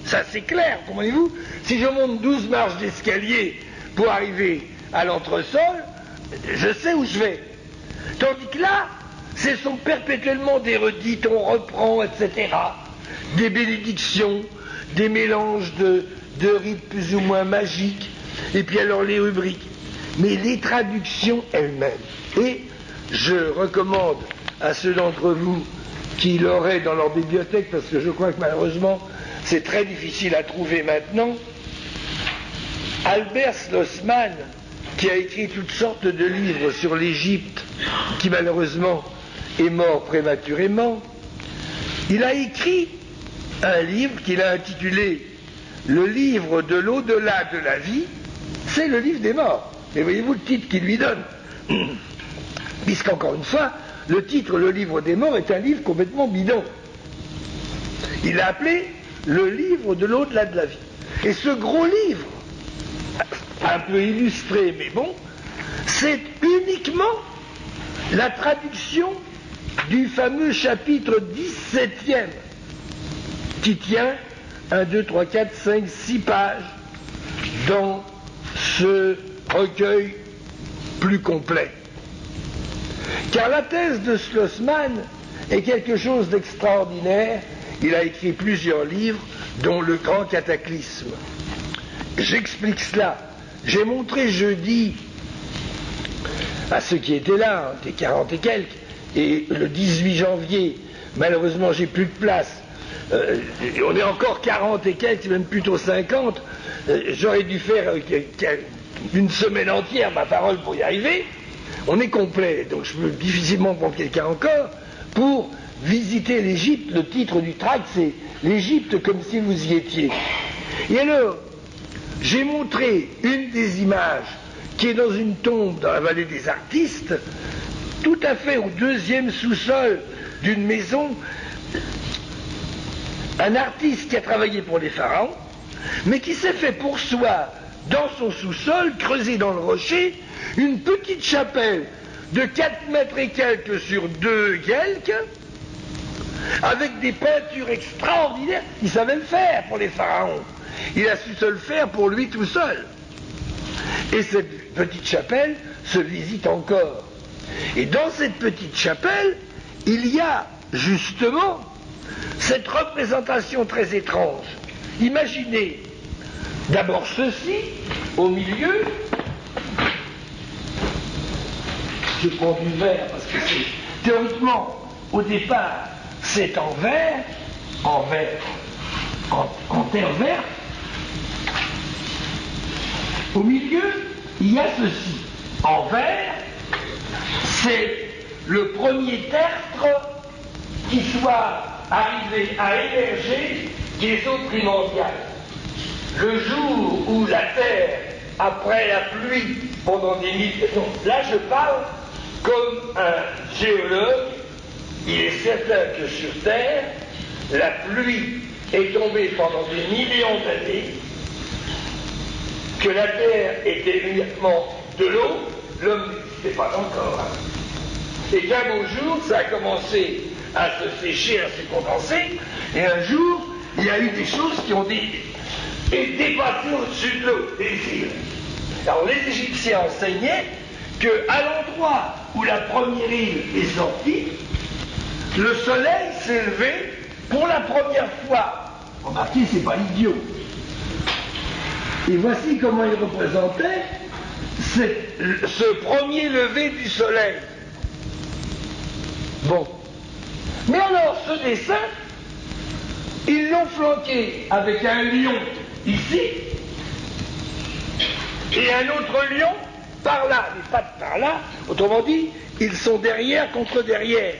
ça c'est clair, comprenez-vous? Si je monte 12 marches d'escalier pour arriver à l'entresol, je sais où je vais. Tandis que là, ce sont perpétuellement des redites, on reprend, etc. Des bénédictions, des mélanges de rites plus ou moins magiques, et puis alors les rubriques. Mais les traductions elles-mêmes. Et je recommande à ceux d'entre vous qui l'auraient dans leur bibliothèque, parce que je crois que malheureusement c'est très difficile à trouver maintenant, Albert Schlossmann, qui a écrit toutes sortes de livres sur l'Égypte, qui malheureusement est mort prématurément, il a écrit un livre qu'il a intitulé « Le livre de l'au-delà de la vie », c'est le livre des morts. Mais voyez-vous le titre qu'il lui donne, puisqu'encore une fois, le titre « Le livre des morts » est un livre complètement bidon. Il l'a appelé « Le livre de l'au-delà de la vie ». Et ce gros livre, un peu illustré, mais bon, c'est uniquement la traduction du fameux chapitre 17e, qui tient 1, 2, 3, 4, 5, 6 pages dans ce recueil plus complet. Car la thèse de Schlossmann est quelque chose d'extraordinaire. Il a écrit plusieurs livres, dont Le Grand Cataclysme. J'explique cela. J'ai montré jeudi à ceux qui étaient là, des 40 et quelques, et le 18 janvier, malheureusement j'ai plus de place, on est encore 40 et quelques, même plutôt 50, j'aurais dû faire une semaine entière ma parole pour y arriver, on est complet, donc je peux difficilement prendre quelqu'un encore, pour visiter l'Égypte. Le titre du tract c'est « L'Égypte comme si vous y étiez ». Et alors, j'ai montré une des images qui est dans une tombe dans la vallée des artistes, tout à fait au deuxième sous-sol d'une maison, un artiste qui a travaillé pour les pharaons, mais qui s'est fait pour soi, dans son sous-sol, creusé dans le rocher, une petite chapelle de 4 mètres et quelques sur 2 quelques, avec des peintures extraordinaires. Il savait le faire pour les pharaons. Il a su se le faire pour lui tout seul. Et cette petite chapelle se visite encore. Et dans cette petite chapelle, il y a justement cette représentation très étrange. Imaginez d'abord ceci, au milieu. Je prends du verre parce que c'est théoriquement, au départ, c'est en verre, en terre verte. Au milieu, il y a ceci. En verre, c'est le premier tertre qui soit arrivé à émerger des eaux primordiales. Le jour où la terre, après la pluie, pendant des milliers... Là, je parle comme un géologue. Il est certain que sur Terre, la pluie est tombée pendant des millions d'années, que la Terre était uniquement de l'eau, l'homme n'existait pas encore. Et qu'un beau jour, ça a commencé à se sécher, à se condenser, et un jour, il y a eu des choses qui ont été dépassées au-dessus de l'eau, des îles. Alors les Égyptiens enseignaient qu'à l'endroit où la première île est sortie, le soleil s'est levé pour la première fois. Remarquez, c'est pas idiot. Et voici comment il représentait ce premier lever du soleil. Bon. Mais alors, ce dessin, ils l'ont flanqué avec un lion ici, et un autre lion par là, les pattes par là. Autrement dit, ils sont derrière contre derrière.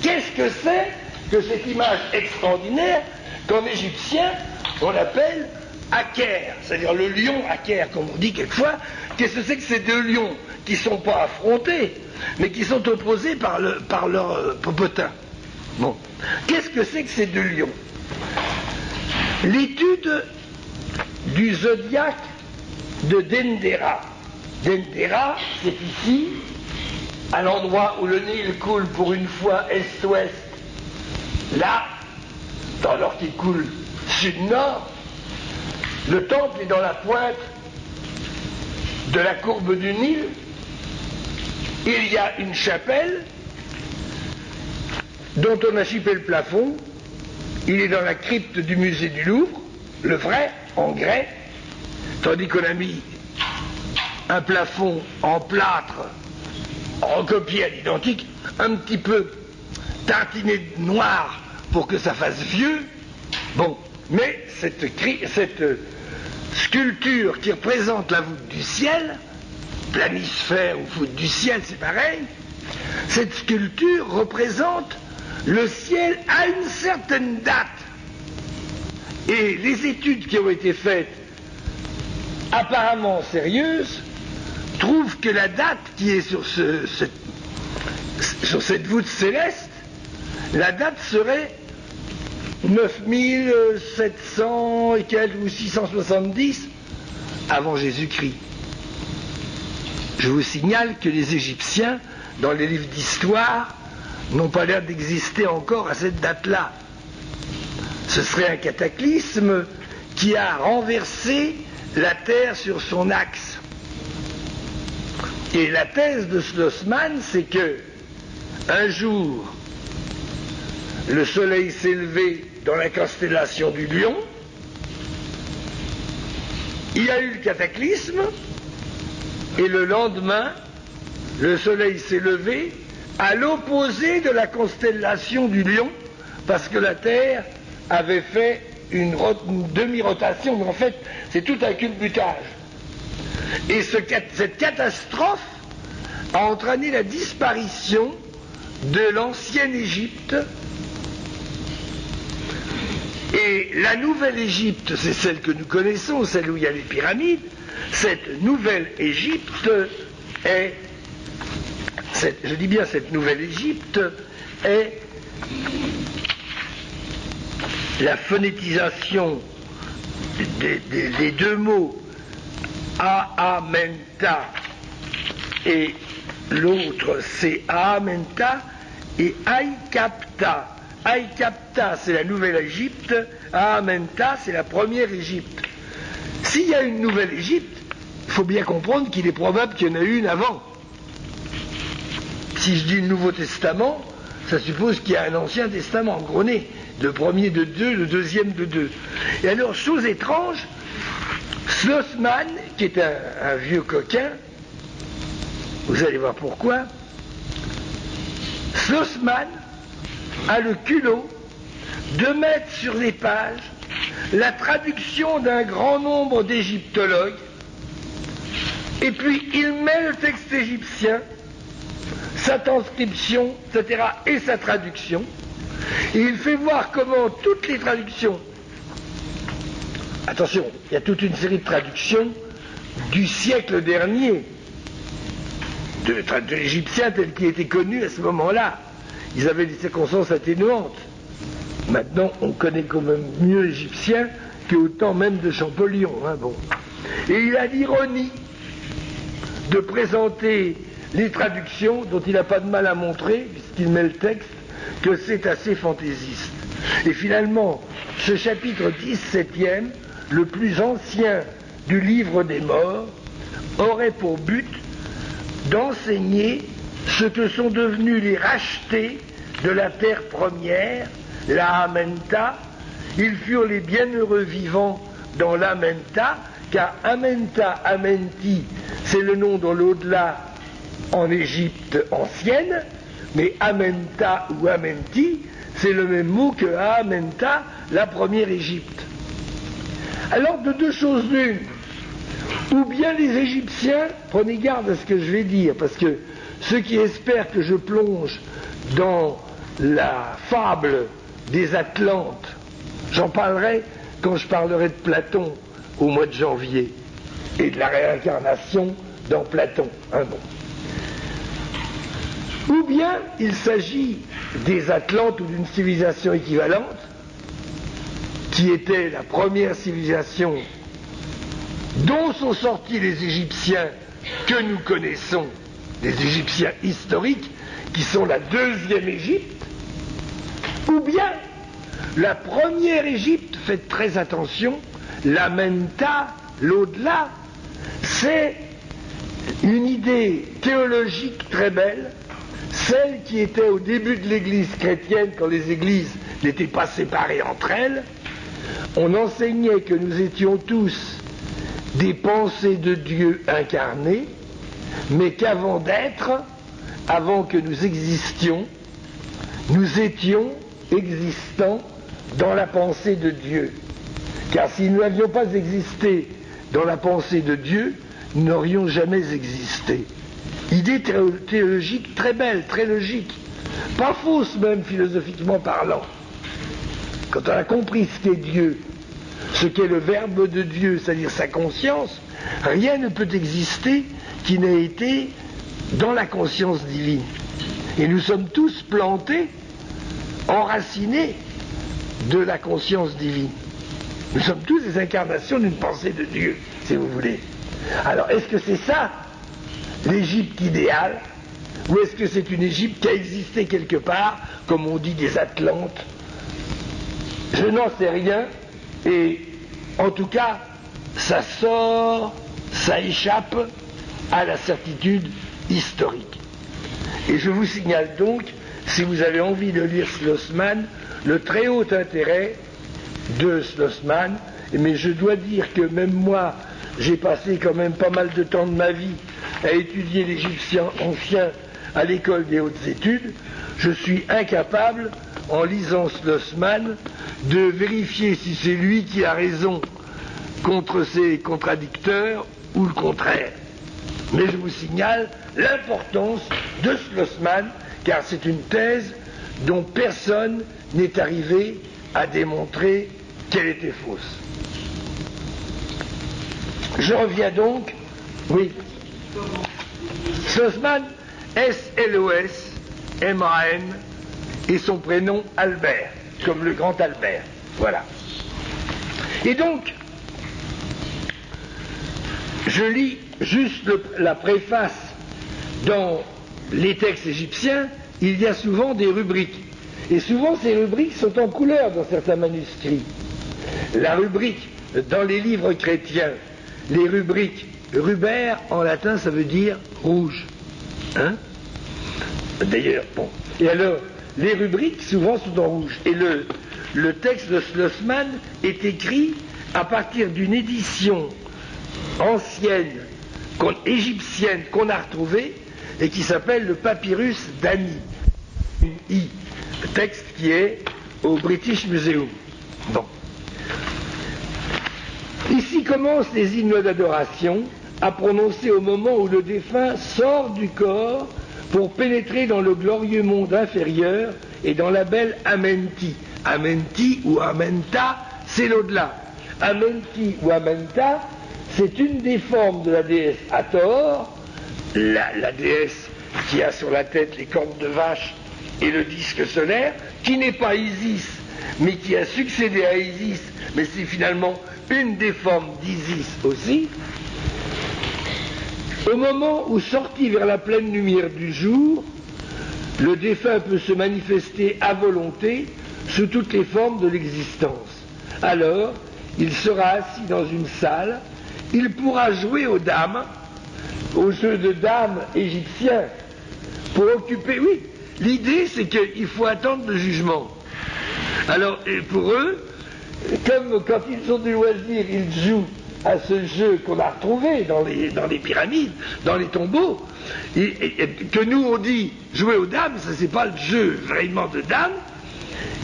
Qu'est-ce que c'est que cette image extraordinaire qu'en égyptien on appelle Aker, c'est-à-dire le lion Aker, comme on dit quelquefois. Qu'est-ce que c'est que ces deux lions qui ne sont pas affrontés, mais qui sont opposés par leur popotin? Bon. Qu'est-ce que c'est que ces deux lions? L'étude du zodiaque de Dendera. Dendera, c'est ici, à l'endroit où le Nil coule pour une fois est-ouest, là, alors qu'il coule sud-nord. Le temple est dans la pointe de la courbe du Nil. Il y a une chapelle dont on a chipé le plafond. Il est dans la crypte du musée du Louvre, le vrai, en grès, tandis qu'on a mis un plafond en plâtre, recopié à l'identique, un petit peu tartiné de noir pour que ça fasse vieux. Bon, mais cette sculpture qui représente la voûte du ciel, planisphère ou voûte du ciel, c'est pareil, cette sculpture représente le ciel à une certaine date. Et les études qui ont été faites, apparemment sérieuses, trouvent que la date qui est sur cette voûte céleste, la date serait 9700 et quelques ou 670 avant Jésus-Christ. Je vous signale que les Égyptiens, dans les livres d'histoire, n'ont pas l'air d'exister encore à cette date-là. Ce serait un cataclysme qui a renversé la Terre sur son axe. Et la thèse de Schlossmann, c'est que un jour, le soleil s'est levé dans la constellation du Lion, il y a eu le cataclysme, et le lendemain, le soleil s'est levé à l'opposé de la constellation du Lion, parce que la Terre avait fait une demi-rotation, mais en fait, c'est tout un culbutage. Et cette catastrophe a entraîné la disparition de l'ancienne Égypte. Et la nouvelle Égypte, c'est celle que nous connaissons, celle où il y a les pyramides. Cette nouvelle Égypte est je dis bien cette nouvelle Égypte, est la phonétisation des deux mots Aamenta et l'autre c'est Aamenta et Aikapta. Aikapta c'est la nouvelle Égypte, Aamenta c'est la première Égypte. S'il y a une nouvelle Égypte, il faut bien comprendre qu'il est probable qu'il y en a eu une avant. Si je dis le Nouveau Testament, ça suppose qu'il y a un Ancien Testament, gros nez. Le premier de deux, le deuxième de deux. Et alors, chose étrange, Schlossmann, qui est un vieux coquin, vous allez voir pourquoi, Schlossmann a le culot de mettre sur les pages la traduction d'un grand nombre d'égyptologues, et puis il met le texte égyptien, sa transcription, etc., et sa traduction, et il fait voir comment toutes les traductions, attention, il y a toute une série de traductions du siècle dernier, de l'égyptien tel qu'il était connu à ce moment-là. Ils avaient des circonstances atténuantes. Maintenant, on connaît quand même mieux l'égyptien qu'au temps même de Champollion. Bon. Et il a l'ironie de présenter les traductions, dont il n'a pas de mal à montrer, puisqu'il met le texte, que c'est assez fantaisiste. Et finalement, ce chapitre 17e, le plus ancien du livre des morts, aurait pour but d'enseigner ce que sont devenus les rachetés de la terre première, la Amenta. Ils furent les bienheureux vivants dans l'Amenta, car Amenta, Amenti, c'est le nom de l'au-delà en Égypte ancienne, mais Amenta ou Amenti, c'est le même mot que Amenta, la première Égypte. Alors, de deux choses l'une, ou bien les Égyptiens, prenez garde à ce que je vais dire, parce que ceux qui espèrent que je plonge dans la fable des Atlantes, j'en parlerai quand je parlerai de Platon au mois de janvier, et de la réincarnation dans Platon. Bon. Ou bien il s'agit des Atlantes ou d'une civilisation équivalente, qui était la première civilisation dont sont sortis les Égyptiens que nous connaissons, les Égyptiens historiques, qui sont la deuxième Égypte, ou bien la première Égypte, faites très attention, l'Amenta, l'au-delà, c'est une idée théologique très belle, celle qui était au début de l'Église chrétienne, quand les églises n'étaient pas séparées entre elles. On enseignait que nous étions tous des pensées de Dieu incarnées, mais qu'avant d'être, avant que nous existions, nous étions existants dans la pensée de Dieu. Car si nous n'avions pas existé dans la pensée de Dieu, nous n'aurions jamais existé. Idée théologique très belle, très logique, pas fausse même philosophiquement parlant. Quand on a compris ce qu'est Dieu, ce qu'est le Verbe de Dieu, c'est-à-dire sa conscience, rien ne peut exister qui n'ait été dans la conscience divine. Et nous sommes tous plantés, enracinés de la conscience divine. Nous sommes tous des incarnations d'une pensée de Dieu, si vous voulez. Alors, est-ce que c'est ça, l'Égypte idéale, ou est-ce que c'est une Égypte qui a existé quelque part, comme on dit des Atlantes? Je n'en sais rien, et en tout cas, ça sort, ça échappe à la certitude historique. Et je vous signale donc, si vous avez envie de lire Schlossmann, le très haut intérêt de Schlossmann, mais je dois dire que même moi, j'ai passé quand même pas mal de temps de ma vie à étudier l'égyptien ancien à l'école des hautes études. Je suis incapable, en lisant Schlossmann, de vérifier si c'est lui qui a raison contre ses contradicteurs ou le contraire. Mais je vous signale l'importance de Schlossmann, car c'est une thèse dont personne n'est arrivé à démontrer qu'elle était fausse. Je reviens donc, oui. Schlossmann S-L-O-S, M-A-N, et son prénom Albert, comme le grand Albert. Voilà. Et donc, je lis juste la préface. Dans les textes égyptiens, il y a souvent des rubriques. Et souvent, ces rubriques sont en couleur dans certains manuscrits. La rubrique, dans les livres chrétiens, les rubriques, ruber, en latin, ça veut dire rouge. Hein? D'ailleurs, bon. Et alors, les rubriques, souvent, sont en rouge. Et le texte de Schlossmann est écrit à partir d'une édition ancienne, égyptienne, qu'on a retrouvée, et qui s'appelle le Papyrus d'Ani, une I, texte qui est au British Museum. Bon. Ici commencent les hymnes d'adoration à prononcer au moment où le défunt sort du corps pour pénétrer dans le glorieux monde inférieur et dans la belle Amenti. Amenti ou Amenta, c'est l'au-delà. Amenti ou Amenta, c'est une des formes de la déesse Hathor, la déesse qui a sur la tête les cornes de vache et le disque solaire, qui n'est pas Isis, mais qui a succédé à Isis, mais c'est finalement une des formes d'Isis aussi. Au moment où, sorti vers la pleine lumière du jour, le défunt peut se manifester à volonté sous toutes les formes de l'existence. Alors, il sera assis dans une salle, il pourra jouer aux dames, aux jeux de dames égyptiens, pour occuper... Oui, l'idée c'est qu'il faut attendre le jugement. Alors, et pour eux, comme quand ils ont du loisir, ils jouent à ce jeu qu'on a retrouvé dans les pyramides, dans les tombeaux, et que nous on dit jouer aux dames, ça c'est pas le jeu vraiment de dames.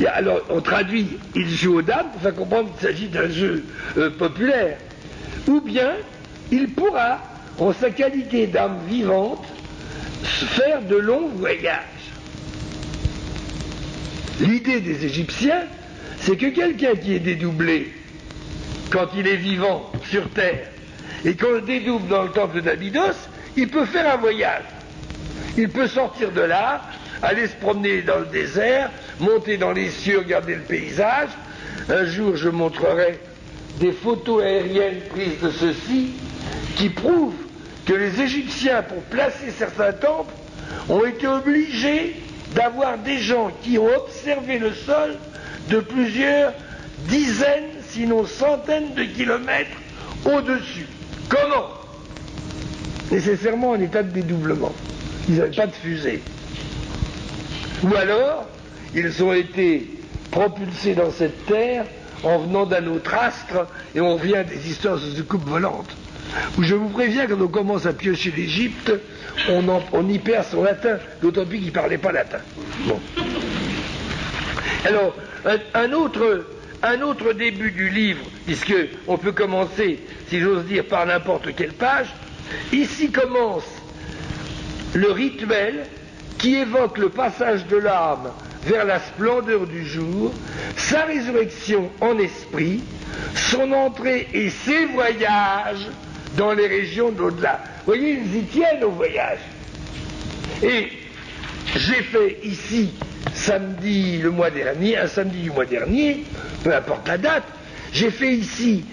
Et alors on traduit ils jouent aux dames pour faire comprendre qu'il s'agit d'un jeu populaire. Ou bien il pourra, en sa qualité d'âme vivante, faire de longs voyages. L'idée des Égyptiens, c'est que quelqu'un qui est dédoublé quand il est vivant sur Terre et qu'on le dédouble dans le temple d'Abydos, il peut faire un voyage. Il peut sortir de là, aller se promener dans le désert, monter dans les cieux, regarder le paysage. Un jour, je montrerai des photos aériennes prises de ceci qui prouvent que les Égyptiens, pour placer certains temples, ont été obligés d'avoir des gens qui ont observé le sol de plusieurs dizaines, sinon centaines de kilomètres au-dessus. Comment? Nécessairement en état de dédoublement. Ils n'avaient pas de fusée. Ou alors, ils ont été propulsés dans cette terre en venant d'un autre astre, et on revient des histoires de soucoupes volantes. Où je vous préviens, quand on commence à piocher l'Égypte, on y perd son latin, d'autant plus qu'il ne parlait pas latin. Bon. Alors, un autre début du livre, puisque on peut commencer, si j'ose dire, par n'importe quelle page, ici commence le rituel qui évoque le passage de l'âme vers la splendeur du jour, sa résurrection en esprit, son entrée et ses voyages dans les régions de l'au-delà. Vous voyez, ils y tiennent au voyage. Et j'ai fait ici, un samedi du mois dernier, peu importe la date, j'ai fait ici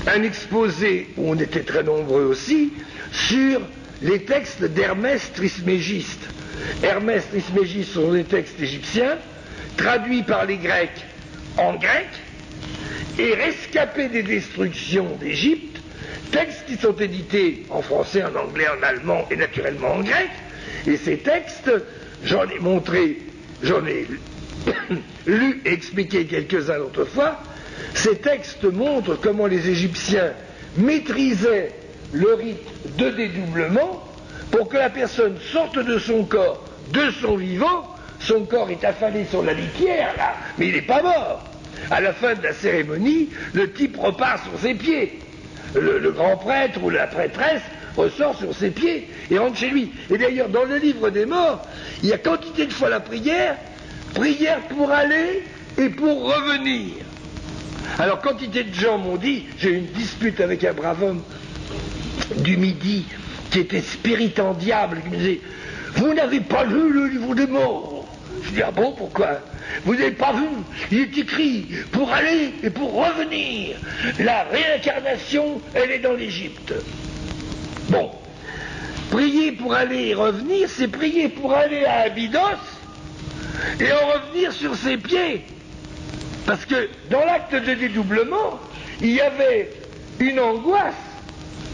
un exposé, où on était très nombreux aussi, sur les textes d'Hermès Trismégiste. Hermès Trismégiste sont des textes égyptiens, traduits par les Grecs en grec, et rescapés des destructions d'Égypte, textes qui sont édités en français, en anglais, en allemand et naturellement en grec. Et ces textes, j'en ai lu et expliqué quelques-uns l'autre fois. Ces textes montrent comment les Égyptiens maîtrisaient le rite de dédoublement pour que la personne sorte de son corps, de son vivant. Son corps est affalé sur la litière, là, mais il n'est pas mort. À la fin de la cérémonie, le type repart sur ses pieds. Le grand prêtre ou la prêtresse ressort sur ses pieds et rentre chez lui. Et d'ailleurs, dans le livre des morts, il y a quantité de fois la prière pour aller et pour revenir. Alors, quantité de gens m'ont dit, j'ai eu une dispute avec un brave homme du Midi qui était spiritant diable, qui me disait, vous n'avez pas lu le livre des morts. Je dis, ah bon, pourquoi? Vous n'avez pas vu? Il est écrit, pour aller et pour revenir. La réincarnation, elle est dans l'Égypte. Bon. Prier pour aller et revenir, c'est prier pour aller à Abydos et en revenir sur ses pieds. Parce que dans l'acte de dédoublement, il y avait une angoisse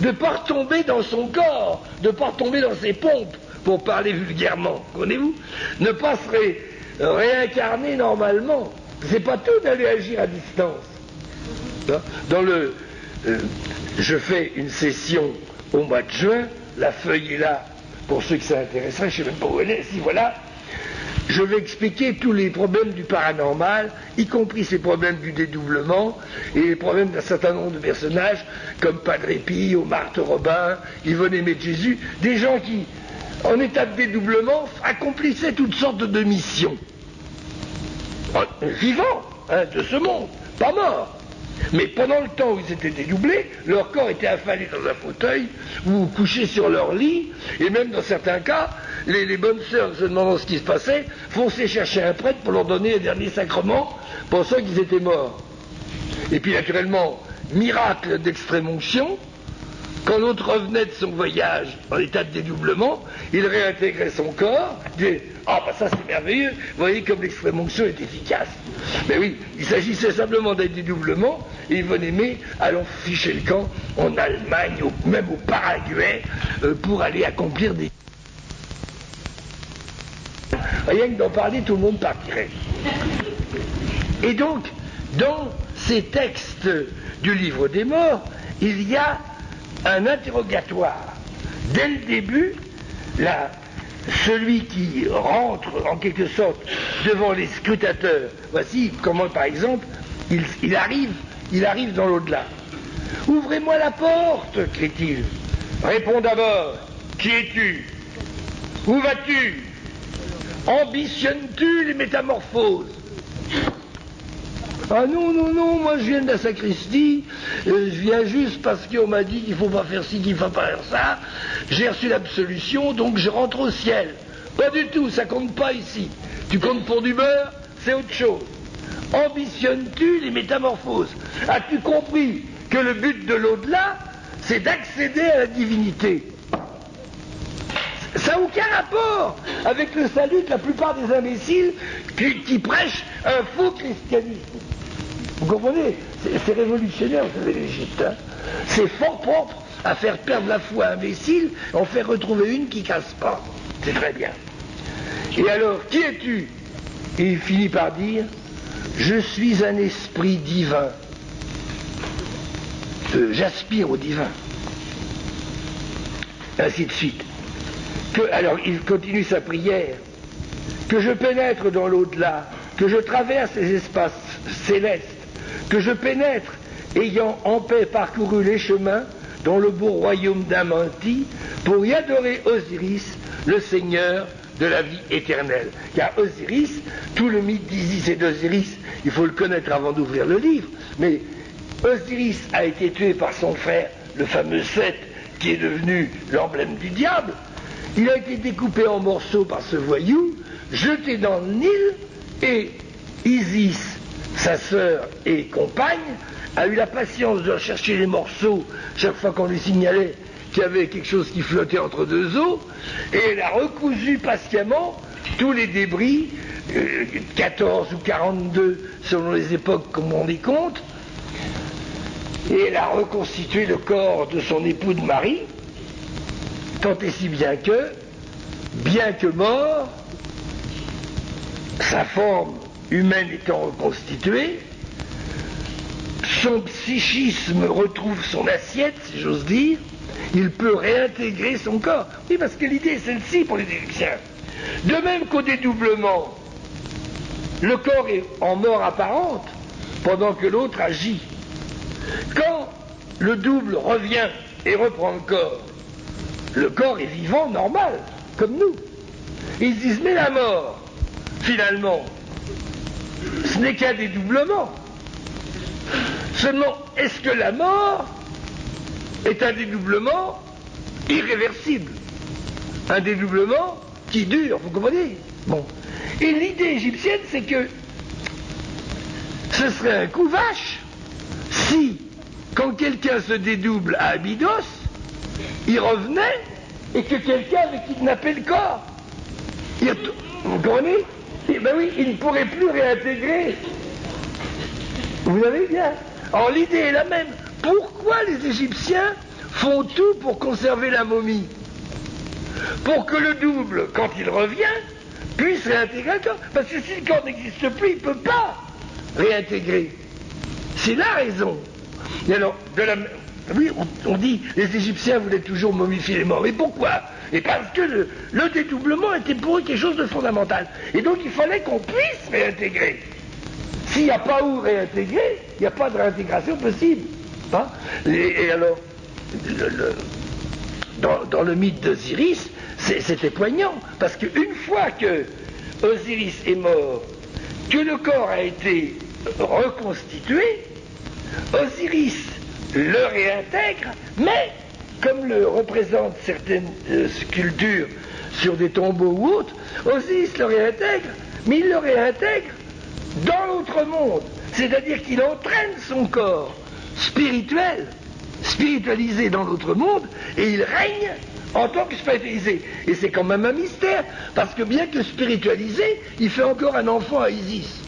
de ne pas retomber dans son corps, de ne pas retomber dans ses pompes, pour parler vulgairement, connaissez-vous? Ne pas se réincarner normalement. C'est pas tout d'aller agir à distance. Dans je fais une session au mois de juin, la feuille est là, pour ceux que ça intéresserait, je ne sais même pas où elle est, si voilà. Je vais expliquer tous les problèmes du paranormal, y compris ces problèmes du dédoublement et les problèmes d'un certain nombre de personnages comme Padre Pio, Marthe Robin, Yvonne Aimée de Jésus, des gens qui, en état de dédoublement, accomplissaient toutes sortes de missions. Vivants, hein, de ce monde, pas morts. Mais pendant le temps où ils étaient dédoublés, leur corps était affalé dans un fauteuil ou couché sur leur lit, et même dans certains cas, les bonnes sœurs, se demandant ce qui se passait, fonçaient chercher un prêtre pour leur donner un dernier sacrement, pensant qu'ils étaient morts. Et puis naturellement, miracle d'extrême-onction, quand l'autre revenait de son voyage en état de dédoublement, il réintégrait son corps, disait « Ah, bah ça c'est merveilleux, vous voyez comme l'extrême-onction est efficace. » Mais oui, il s'agissait simplement d'un dédoublement, et Yvonne Aimée allant ficher le camp en Allemagne, même au Paraguay, pour aller accomplir des... Rien que d'en parler, tout le monde partirait. Et donc, dans ces textes du livre des morts, il y a un interrogatoire. Dès le début, celui qui rentre en quelque sorte devant les scrutateurs, voici comment par exemple il arrive dans l'au-delà. « Ouvrez-moi la porte » crie-t-il. « Réponds d'abord, qui es-tu? Où vas-tu? Ambitionnes-tu les métamorphoses? » Ah non, non, non, moi je viens de la sacristie, je viens juste parce qu'on m'a dit qu'il ne faut pas faire ci, qu'il ne faut pas faire ça, j'ai reçu l'absolution, donc je rentre au ciel. Pas du tout, ça compte pas ici. Tu comptes pour du beurre, c'est autre chose. Ambitionnes-tu les métamorphoses? As-tu compris que le but de l'au-delà, c'est d'accéder à la divinité? Ça n'a aucun rapport avec le salut de la plupart des imbéciles qui prêchent un faux christianisme. Vous comprenez? C'est révolutionnaire, vous savez, l'Égypte. Hein, c'est fort propre à faire perdre la foi à un imbécile, en faire retrouver une qui casse pas. C'est très bien. Et alors, qui es-tu? Et il finit par dire, je suis un esprit divin. J'aspire au divin. Ainsi de suite. Alors il continue sa prière, que je pénètre dans l'au-delà, que je traverse les espaces célestes, que je pénètre, ayant en paix parcouru les chemins, dans le beau royaume d'Amanti, pour y adorer Osiris, le Seigneur de la vie éternelle. Car Osiris, tout le mythe d'Isis et d'Osiris, il faut le connaître avant d'ouvrir le livre, mais Osiris a été tué par son frère, le fameux Seth, qui est devenu l'emblème du diable. Il a été découpé en morceaux par ce voyou, jeté dans le Nil, et Isis, sa sœur et compagne, a eu la patience de rechercher les morceaux chaque fois qu'on lui signalait qu'il y avait quelque chose qui flottait entre deux eaux, et elle a recousu patiemment tous les débris, 14 ou 42 selon les époques comme on les compte, et elle a reconstitué le corps de son époux de Marie, tant et si bien que mort, sa forme humaine étant reconstituée, son psychisme retrouve son assiette, si j'ose dire, il peut réintégrer son corps. Oui, parce que l'idée est celle-ci pour les Égyptiens. De même qu'au dédoublement, le corps est en mort apparente, pendant que l'autre agit. Quand le double revient et reprend le corps est vivant, normal, comme nous. Ils se disent, mais la mort, finalement, ce n'est qu'un dédoublement. Seulement, est-ce que la mort est un dédoublement irréversible? Un dédoublement qui dure, vous comprenez? Bon. Et l'idée égyptienne, c'est que ce serait un coup vache si, quand quelqu'un se dédouble à Abydos, il revenait et que quelqu'un avait kidnappé le corps. Vous comprenez? Eh ben oui, il ne pourrait plus réintégrer. Vous avez bien. Alors l'idée est la même. Pourquoi les Égyptiens font tout pour conserver la momie? Pour que le double, quand il revient, puisse réintégrer le corps. Parce que si le corps n'existe plus, il ne peut pas réintégrer. C'est la raison. Et alors, oui, on dit les Égyptiens voulaient toujours momifier les morts. Mais pourquoi? Et parce que le dédoublement était pour eux quelque chose de fondamental. Et donc il fallait qu'on puisse réintégrer. S'il n'y a pas où réintégrer, il n'y a pas de réintégration possible. Hein? Et alors, dans le mythe d'Osiris, c'était poignant, parce qu'une fois que Osiris est mort, que le corps a été reconstitué, Osiris le réintègre, mais comme le représentent certaines sculptures sur des tombeaux ou autres, Osiris le réintègre, mais il le réintègre dans l'autre monde, c'est-à-dire qu'il entraîne son corps spiritualisé dans l'autre monde, et il règne en tant que spiritualisé. Et c'est quand même un mystère, parce que bien que spiritualisé, il fait encore un enfant à Isis.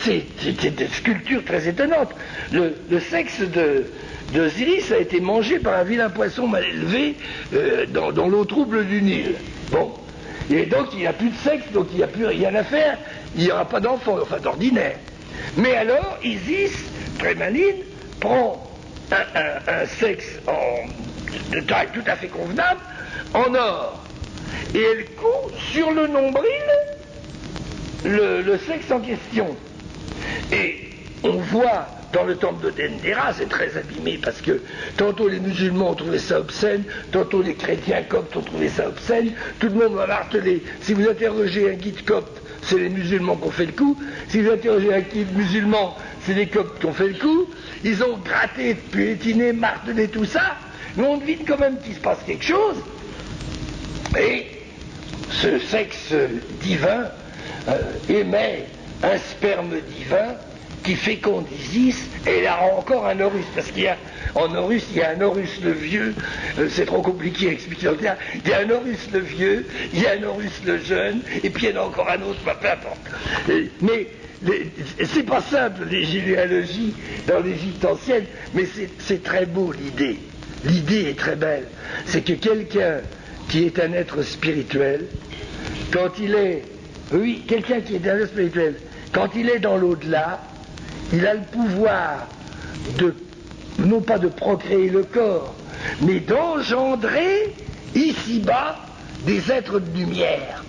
C'est une sculpture très étonnante. Le sexe d'Osiris a été mangé par un vilain poisson mal élevé dans l'eau trouble du Nil. Bon. Et donc il n'y a plus de sexe, donc il n'y a plus rien à faire, il n'y aura pas d'enfant, enfin d'ordinaire. Mais alors Isis, très maligne, prend un sexe de taille tout à fait convenable, en or, et elle coud sur le nombril le sexe en question. Et on voit dans le temple de Dendera, c'est très abîmé parce que tantôt les musulmans ont trouvé ça obscène, tantôt les chrétiens coptes ont trouvé ça obscène, tout le monde va marteler. Si vous interrogez un guide copte, c'est les musulmans qui ont fait le coup. Si vous interrogez un guide musulman, c'est les coptes qui ont fait le coup. Ils ont gratté, piétiné, martelé tout ça, mais on devine quand même qu'il se passe quelque chose. Et ce sexe divin émet un sperme divin qui féconde Isis, et il a encore un Horus, parce qu'il y a en Horus, il y a un Horus le vieux, c'est trop compliqué à expliquer, il y a un Horus le vieux, il y a un Horus le jeune, et puis il y en a encore un autre, peu importe. Mais c'est pas simple les généalogies dans l'Égypte ancienne, mais c'est très beau l'idée. L'idée est très belle. C'est que quelqu'un qui est un être spirituel, quand il est, oui, quelqu'un qui est un être spirituel, quand il est dans l'au-delà, il a le pouvoir non pas de procréer le corps, mais d'engendrer ici-bas des êtres de lumière.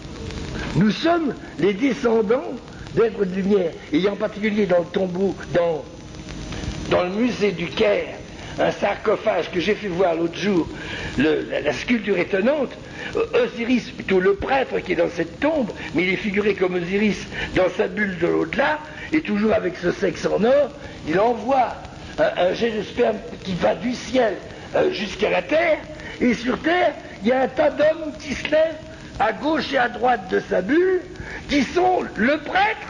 Nous sommes les descendants d'êtres de lumière. Et en particulier dans le tombeau, dans le musée du Caire, un sarcophage que j'ai fait voir l'autre jour, la sculpture étonnante, Osiris, plutôt le prêtre qui est dans cette tombe, mais il est figuré comme Osiris dans sa bulle de l'au-delà, et toujours avec ce sexe en or, il envoie un jet de sperme qui va du ciel jusqu'à la terre, et sur terre, il y a un tas d'hommes qui se lèvent à gauche et à droite de sa bulle, qui sont le prêtre,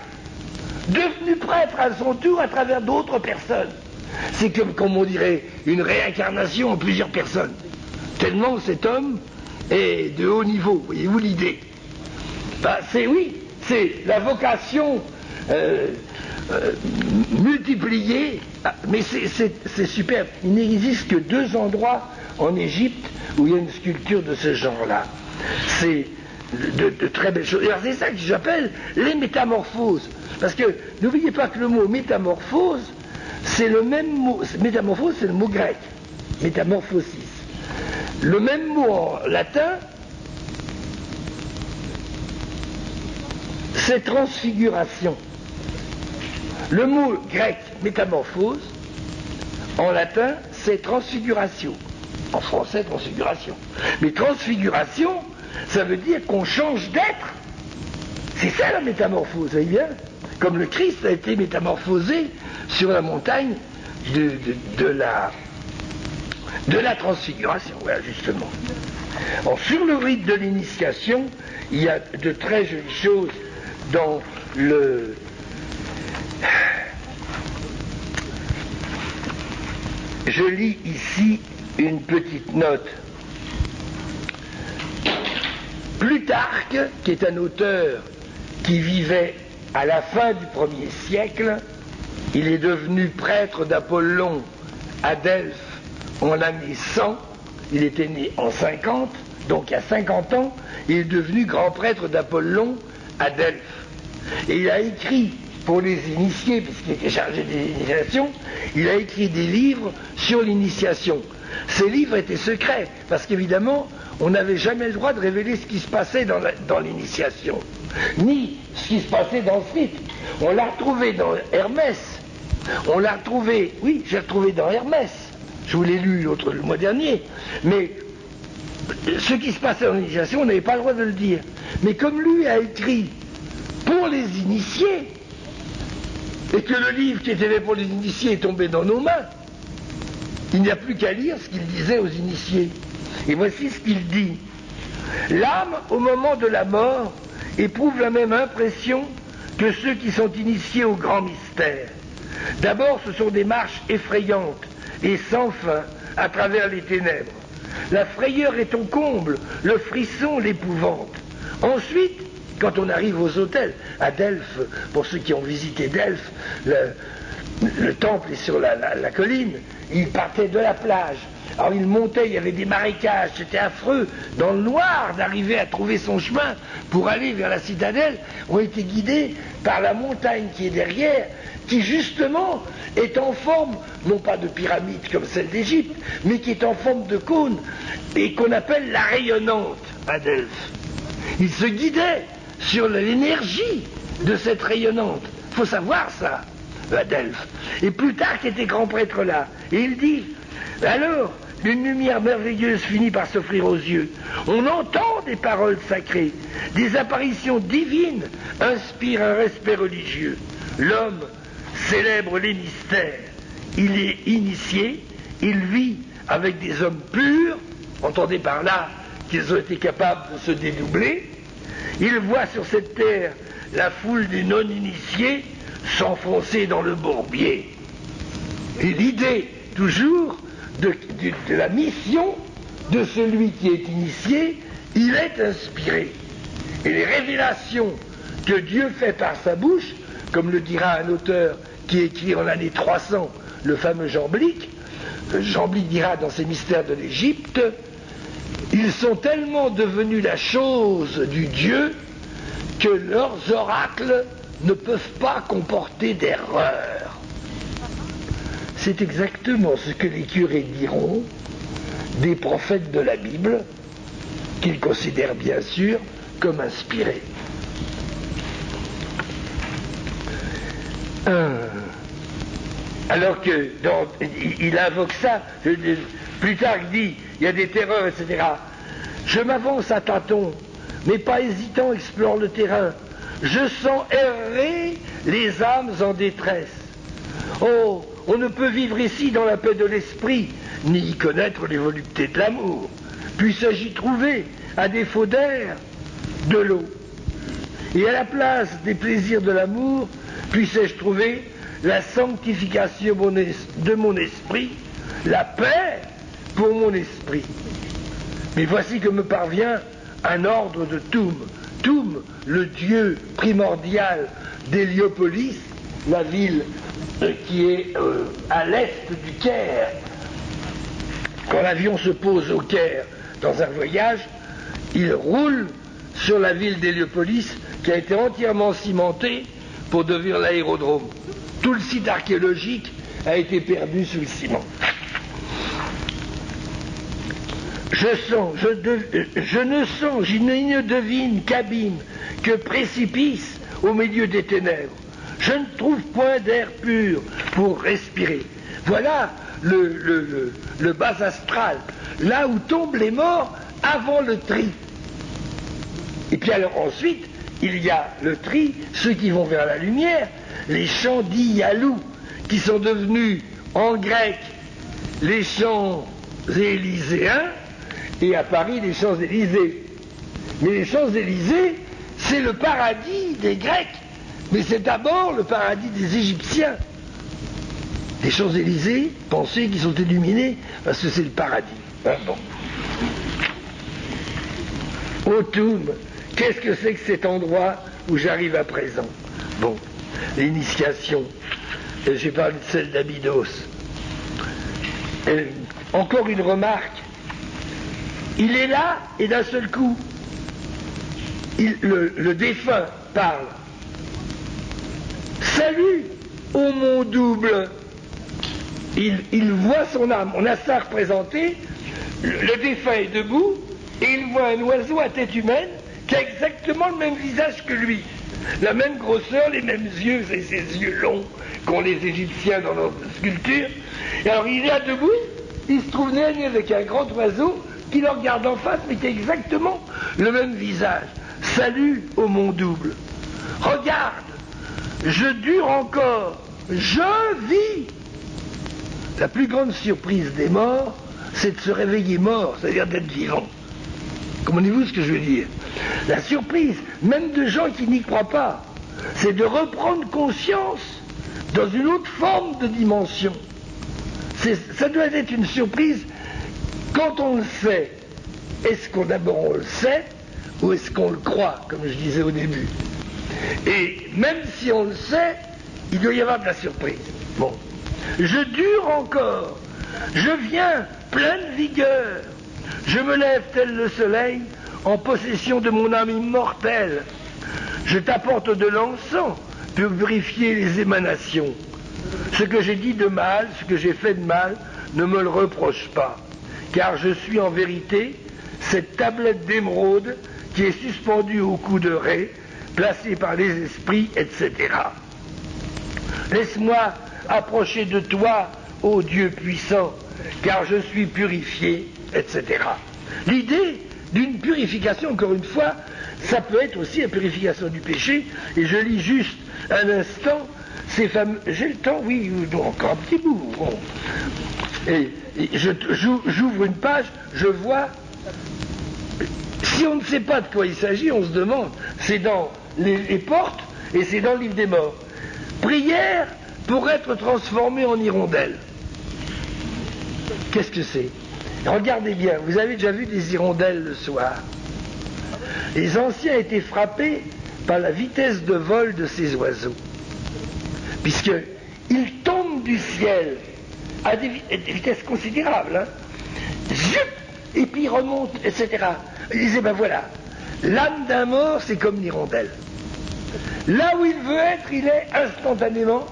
devenu prêtre à son tour à travers d'autres personnes. C'est comme on dirait, une réincarnation en plusieurs personnes. Tellement cet homme est de haut niveau, voyez-vous l'idée. C'est la vocation multipliée, mais c'est superbe. Il n'existe que 2 endroits en Égypte où il y a une sculpture de ce genre-là. C'est de très belles choses. Et alors c'est ça que j'appelle les métamorphoses. Parce que n'oubliez pas que le mot métamorphose, c'est le même mot. Métamorphose, c'est le mot grec. Métamorphosis. Le même mot en latin, c'est transfiguration. Le mot grec métamorphose, en latin, c'est transfiguration. En français, transfiguration. Mais transfiguration, ça veut dire qu'on change d'être. C'est ça la métamorphose, vous voyez bien? Comme le Christ a été métamorphosé sur la montagne de la transfiguration, voilà, justement. Alors, sur le rite de l'initiation, il y a de très jolies choses dans le... Je lis ici une petite note. Plutarque, qui est un auteur qui vivait à la fin du 1er siècle, il est devenu prêtre d'Apollon à Delphes en l'année 100, il était né en 50, donc il y a 50 ans, il est devenu grand prêtre d'Apollon à Delphes. Et il a écrit, pour les initiés, puisqu'il était chargé des initiations, il a écrit des livres sur l'initiation. Ces livres étaient secrets, parce qu'évidemment, on n'avait jamais le droit de révéler ce qui se passait dans l'initiation, ni ce qui se passait dans le rite. On l'a retrouvé dans Hermès, on l'a retrouvé, oui, j'ai retrouvé dans Hermès, je vous l'ai lu le mois dernier, mais ce qui se passait dans l'initiation, on n'avait pas le droit de le dire. Mais comme lui a écrit pour les initiés, et que le livre qui était fait pour les initiés est tombé dans nos mains, il n'y a plus qu'à lire ce qu'il disait aux initiés. Et voici ce qu'il dit. L'âme, au moment de la mort, éprouve la même impression que ceux qui sont initiés au grand mystère. D'abord, ce sont des marches effrayantes et sans fin à travers les ténèbres. La frayeur est au comble, le frisson, l'épouvante. Ensuite, quand on arrive aux hôtels, à Delphes, pour ceux qui ont visité Delphes, le temple est sur la colline, il partait de la plage. Alors il montait, il y avait des marécages, c'était affreux, dans le noir, d'arriver à trouver son chemin pour aller vers la citadelle. On était guidés par la montagne qui est derrière, qui justement est en forme, non pas de pyramide comme celle d'Égypte, mais qui est en forme de cône, et qu'on appelle la rayonnante à Delphes. Il se guidait sur l'énergie de cette rayonnante. Il faut savoir ça, à Delphes. Et Plutarque était grand prêtre là. Et il dit, alors, une lumière merveilleuse finit par s'offrir aux yeux. On entend des paroles sacrées. Des apparitions divines inspirent un respect religieux. L'homme célèbre les mystères. Il est initié, il vit avec des hommes purs, entendez par là qu'ils ont été capables de se dédoubler. Il voit sur cette terre la foule des non-initiés s'enfoncer dans le bourbier. Et l'idée, toujours, de la mission de celui qui est initié, il est inspiré. Et les révélations que Dieu fait par sa bouche, comme le dira un auteur qui écrit en l'année 300, le fameux Jean Blic dira dans ses mystères de l'Égypte, ils sont tellement devenus la chose du Dieu que leurs oracles ne peuvent pas comporter d'erreur. C'est exactement ce que les curés diront des prophètes de la Bible, qu'ils considèrent bien sûr comme inspirés. Alors que il invoque ça, Plutarque dit, il y a des terreurs, etc. Je m'avance à tâtons, mais pas hésitant explore le terrain. Je sens errer les âmes en détresse. Oh, on ne peut vivre ici dans la paix de l'esprit, ni y connaître les voluptés de l'amour. Puisse-je y trouver, à défaut d'air, de l'eau. Et à la place des plaisirs de l'amour, puisse-je trouver la sanctification de mon esprit, la paix pour mon esprit. Mais voici que me parvient un ordre de Toum. Toum, le dieu primordial d'Héliopolis, la ville qui est à l'est du Caire. Quand l'avion se pose au Caire dans un voyage, il roule sur la ville d'Héliopolis qui a été entièrement cimentée pour devenir l'aérodrome. Tout le site archéologique a été perdu sous le ciment. Je ne devine qu'abîme, que précipice au milieu des ténèbres. Je ne trouve point d'air pur pour respirer. Voilà le bas astral, là où tombent les morts avant le tri. Et puis alors ensuite, il y a le tri, ceux qui vont vers la lumière, les chants d'Ialou, qui sont devenus en grec les chants élyséens, et à Paris les Champs-Élysées. Mais les Champs-Élysées, c'est le paradis des Grecs, mais c'est d'abord le paradis des Égyptiens. Les Champs-Élysées, pensez qu'ils sont illuminés parce que c'est le paradis. Hein, bon. Autumn, qu'est-ce que c'est que cet endroit où j'arrive à présent? Bon, l'initiation. J'ai parlé de celle d'Abydos. Encore une remarque. Il est là et d'un seul coup, le défunt parle. Salut, ô mon double. Il voit son âme. On a ça représenté. Le défunt est debout et il voit un oiseau à tête humaine qui a exactement le même visage que lui. La même grosseur, les mêmes yeux et ces yeux longs qu'ont les Égyptiens dans leurs sculptures. Et alors il est là debout, il se trouve nez à nez avec un grand oiseau qui le regarde en face mais qui a exactement le même visage. Salut, ô mon double. Regarde, je dure encore, je vis. La plus grande surprise des morts, c'est de se réveiller mort, c'est-à-dire d'être vivant. Comprenez-vous ce que je veux dire? La surprise, même de gens qui n'y croient pas, c'est de reprendre conscience dans une autre forme de dimension. Ça doit être une surprise quand on le sait. Est-ce qu'on d'abord on le sait ou est-ce qu'on le croit, comme je disais au début? Et même si on le sait, il doit y avoir de la surprise. Bon. Je dure encore, je viens plein de vigueur, je me lève tel le soleil en possession de mon âme immortelle. Je t'apporte de l'encens pour purifier les émanations. Ce que j'ai dit de mal, ce que j'ai fait de mal, ne me le reproche pas, car je suis en vérité cette tablette d'émeraude qui est suspendue au cou de Ré, placée par les esprits, etc. Laisse-moi approcher de toi, ô Dieu puissant, car je suis purifié, etc. L'idée d'une purification, encore une fois, ça peut être aussi la purification du péché, et je lis juste un instant ces fameux... J'ai le temps, oui, encore un petit bout. Bon. Et j'ouvre une page, je vois... Si on ne sait pas de quoi il s'agit, on se demande. C'est dans les portes, et c'est dans le livre des morts. Prière pour être transformé en hirondelle. Qu'est-ce que c'est? Regardez bien, vous avez déjà vu des hirondelles le soir. Les anciens étaient frappés par la vitesse de vol de ces oiseaux, puisqu'ils tombent du ciel à des vitesses considérables, hein. Et puis ils remontent, etc. Ils disaient, ben voilà, l'âme d'un mort, c'est comme l'hirondelle. Là où il veut être, il est instantanément,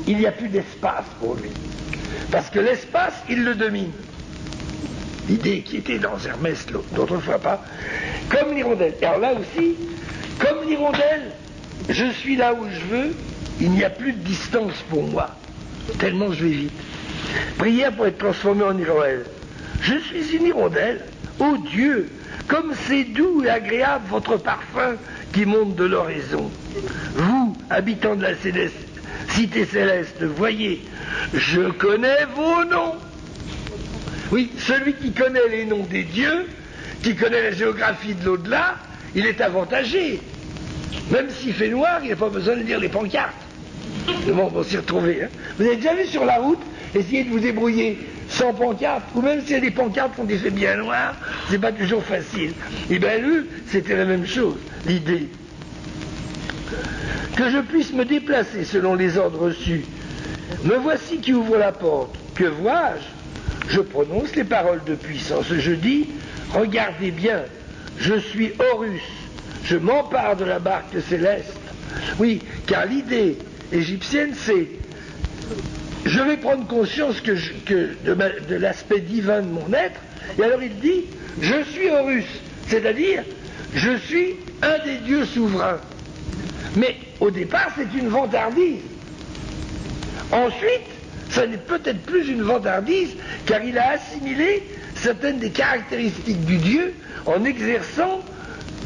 il n'y a plus d'espace pour lui. Parce que l'espace, il le domine. L'idée qui était dans Hermès, d'autres fois pas, comme l'hirondelle. Et alors là aussi, comme l'hirondelle, je suis là où je veux, il n'y a plus de distance pour moi, tellement je vais vite. Prière pour être transformé en hirondelle. Je suis une hirondelle, ô Dieu, comme c'est doux et agréable votre parfum qui monte de l'horizon. Vous, habitants de la cité céleste, voyez, je connais vos noms. Oui, celui qui connaît les noms des dieux, qui connaît la géographie de l'au-delà, il est avantagé. Même s'il fait noir, il n'a pas besoin de lire les pancartes. Bon, on s'y retrouver. Hein. Vous avez déjà vu sur la route, essayez de vous débrouiller sans pancarte, ou même si les pancartes font des faits bien noirs, c'est pas toujours facile. Et bien lui, c'était la même chose, l'idée. Que je puisse me déplacer selon les ordres reçus. Me voici qui ouvre la porte. Que vois-je? Je prononce les paroles de puissance. Je dis, regardez bien, je suis Horus, je m'empare de la barque céleste. Oui, car l'idée égyptienne, c'est je vais prendre conscience de l'aspect divin de mon être, et alors il dit, je suis Horus, c'est-à-dire, je suis un des dieux souverains. Mais au départ, c'est une vantardise. Ensuite, ça n'est peut-être plus une vantardise, car il a assimilé certaines des caractéristiques du Dieu en exerçant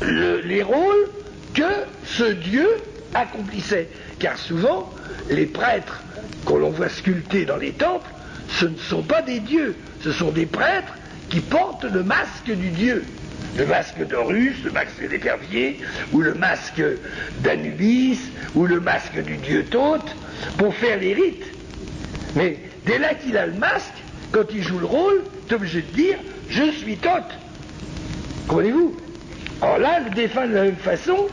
les rôles que ce Dieu accomplissait. Car souvent, les prêtres qu'on l'on voit sculptés dans les temples, ce ne sont pas des dieux, ce sont des prêtres qui portent le masque du dieu. Le masque d'Horus, le masque d'Épervier, ou le masque d'Anubis, ou le masque du dieu Thoth, pour faire les rites. Mais dès là qu'il a le masque, quand il joue le rôle, il est obligé de dire « je suis Thoth ». Comprenez-vous? Alors là, le défunt de la même façon,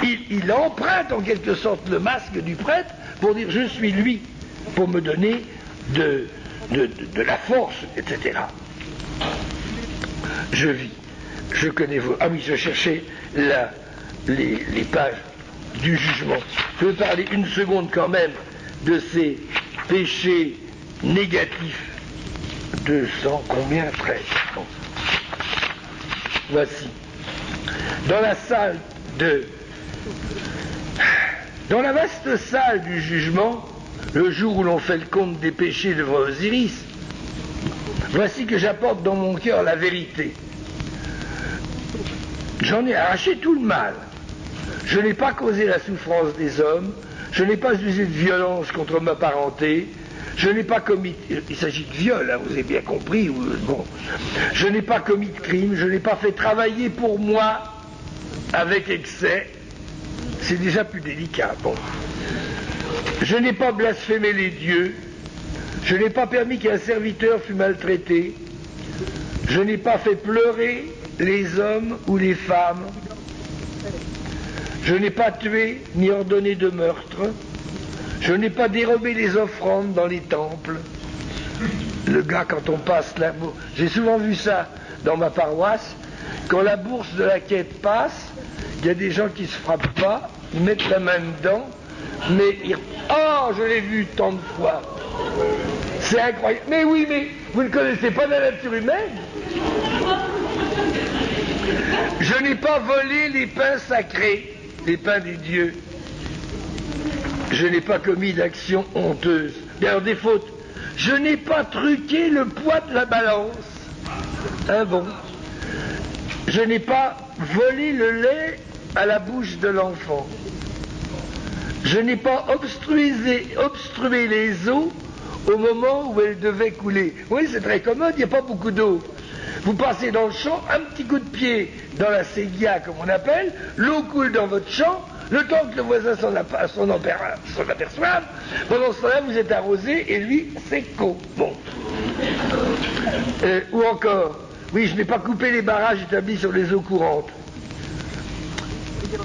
il emprunte en quelque sorte le masque du prêtre pour dire « je suis lui », pour me donner de la force, etc. Je vis. Je connais vos... Ah oui, je cherchais les pages du jugement. Je veux parler une seconde quand même de ces péchés négatifs. 200, combien? 13. Bon. Voici. Dans la vaste salle du jugement, le jour où l'on fait le compte des péchés devant Osiris, voici que j'apporte dans mon cœur la vérité. J'en ai arraché tout le mal. Je n'ai pas causé la souffrance des hommes, je n'ai pas usé de violence contre ma parenté, je n'ai pas commis... Il s'agit de viol, hein, vous avez bien compris. Bon. Je n'ai pas commis de crime, je n'ai pas fait travailler pour moi avec excès. C'est déjà plus délicat. Bon. Je n'ai pas blasphémé les dieux, je n'ai pas permis qu'un serviteur fût maltraité, je n'ai pas fait pleurer les hommes ou les femmes, je n'ai pas tué ni ordonné de meurtre, je n'ai pas dérobé les offrandes dans les temples. Le gars, quand on passe la bourse, j'ai souvent vu ça dans ma paroisse, quand la bourse de la quête passe, il y a des gens qui se frappent pas, ils mettent la main dedans, mais ils... Oh, je l'ai vu tant de fois. C'est incroyable. Mais oui, mais vous ne connaissez pas la nature humaine. Je n'ai pas volé les pains sacrés, les pains des dieux. Je n'ai pas commis d'action honteuse. D'ailleurs, des fautes. Je n'ai pas truqué le poids de la balance. Hein, bon. Je n'ai pas volé le lait à la bouche de l'enfant. Je n'ai pas obstrué les eaux au moment où elles devaient couler. Oui, c'est très commode, il n'y a pas beaucoup d'eau. Vous passez dans le champ, un petit coup de pied dans la séguia, comme on appelle, l'eau coule dans votre champ, le temps que le voisin s'en aperçoive, pendant ce temps-là, vous êtes arrosé et lui, c'est co. Bon. Ou encore, oui, je n'ai pas coupé les barrages établis sur les eaux courantes.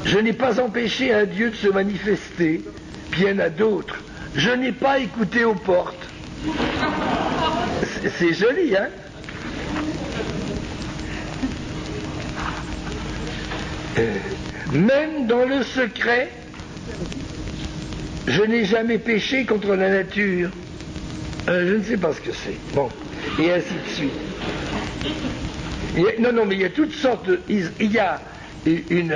Je n'ai pas empêché un Dieu de se manifester, puis il y en a d'autres. Je n'ai pas écouté aux portes. C'est joli, hein? Même dans le secret, je n'ai jamais péché contre la nature. Je ne sais pas ce que c'est. Bon, et ainsi de suite. Non, mais il y a toutes sortes de... Il y a une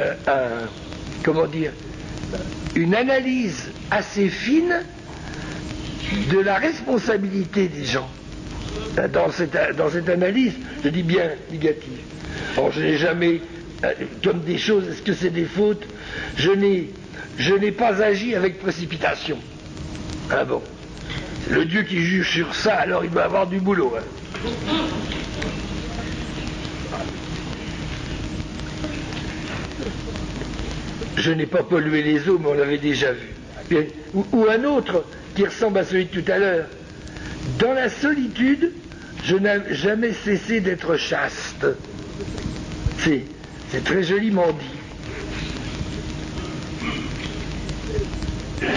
analyse assez fine de la responsabilité des gens. Dans cette analyse, je dis bien négative. Or, je n'ai jamais, comme des choses, est-ce que c'est des fautes? Je n'ai pas agi avec précipitation. Ah bon. Le Dieu qui juge sur ça, alors il doit avoir du boulot. Hein. Je n'ai pas pollué les eaux, mais on l'avait déjà vu. Ou un autre qui ressemble à celui de tout à l'heure. Dans la solitude, je n'ai jamais cessé d'être chaste. C'est très joliment dit.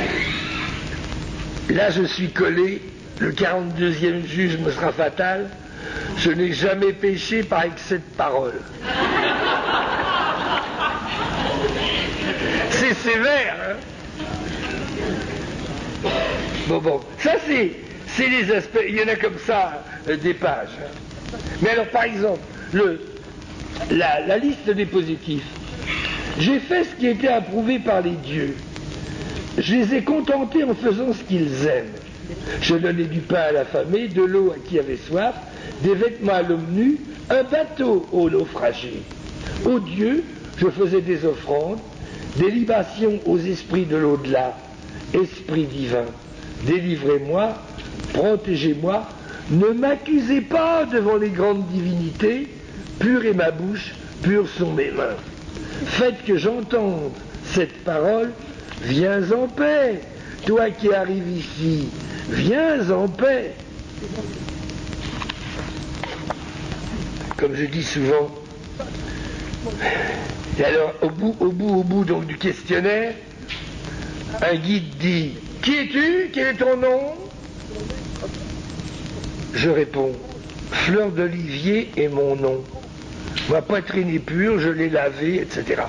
Là, je suis collé, le 42e juge me sera fatal. Je n'ai jamais péché par excès de parole. C'est sévère, hein? Bon, ça c'est les aspects, il y en a comme ça des pages. Hein. Mais alors par exemple, la liste des positifs. J'ai fait ce qui était approuvé par les dieux. Je les ai contentés en faisant ce qu'ils aiment. Je donnais du pain à l'affamé, de l'eau à qui avait soif, des vêtements à l'homme nu, un bateau aux naufragés. Aux dieux, je faisais des offrandes, des libations aux esprits de l'au-delà. Esprit divin, délivrez-moi, protégez-moi, ne m'accusez pas devant les grandes divinités, pure est ma bouche, pures sont mes mains. Faites que j'entende cette parole, viens en paix. Toi qui arrives ici, viens en paix. Comme je dis souvent, et alors au bout donc du questionnaire, un guide dit « Qui es-tu? Quel est ton nom ?» Je réponds « Fleur d'olivier est mon nom. Ma poitrine est pure, je l'ai lavée, etc. »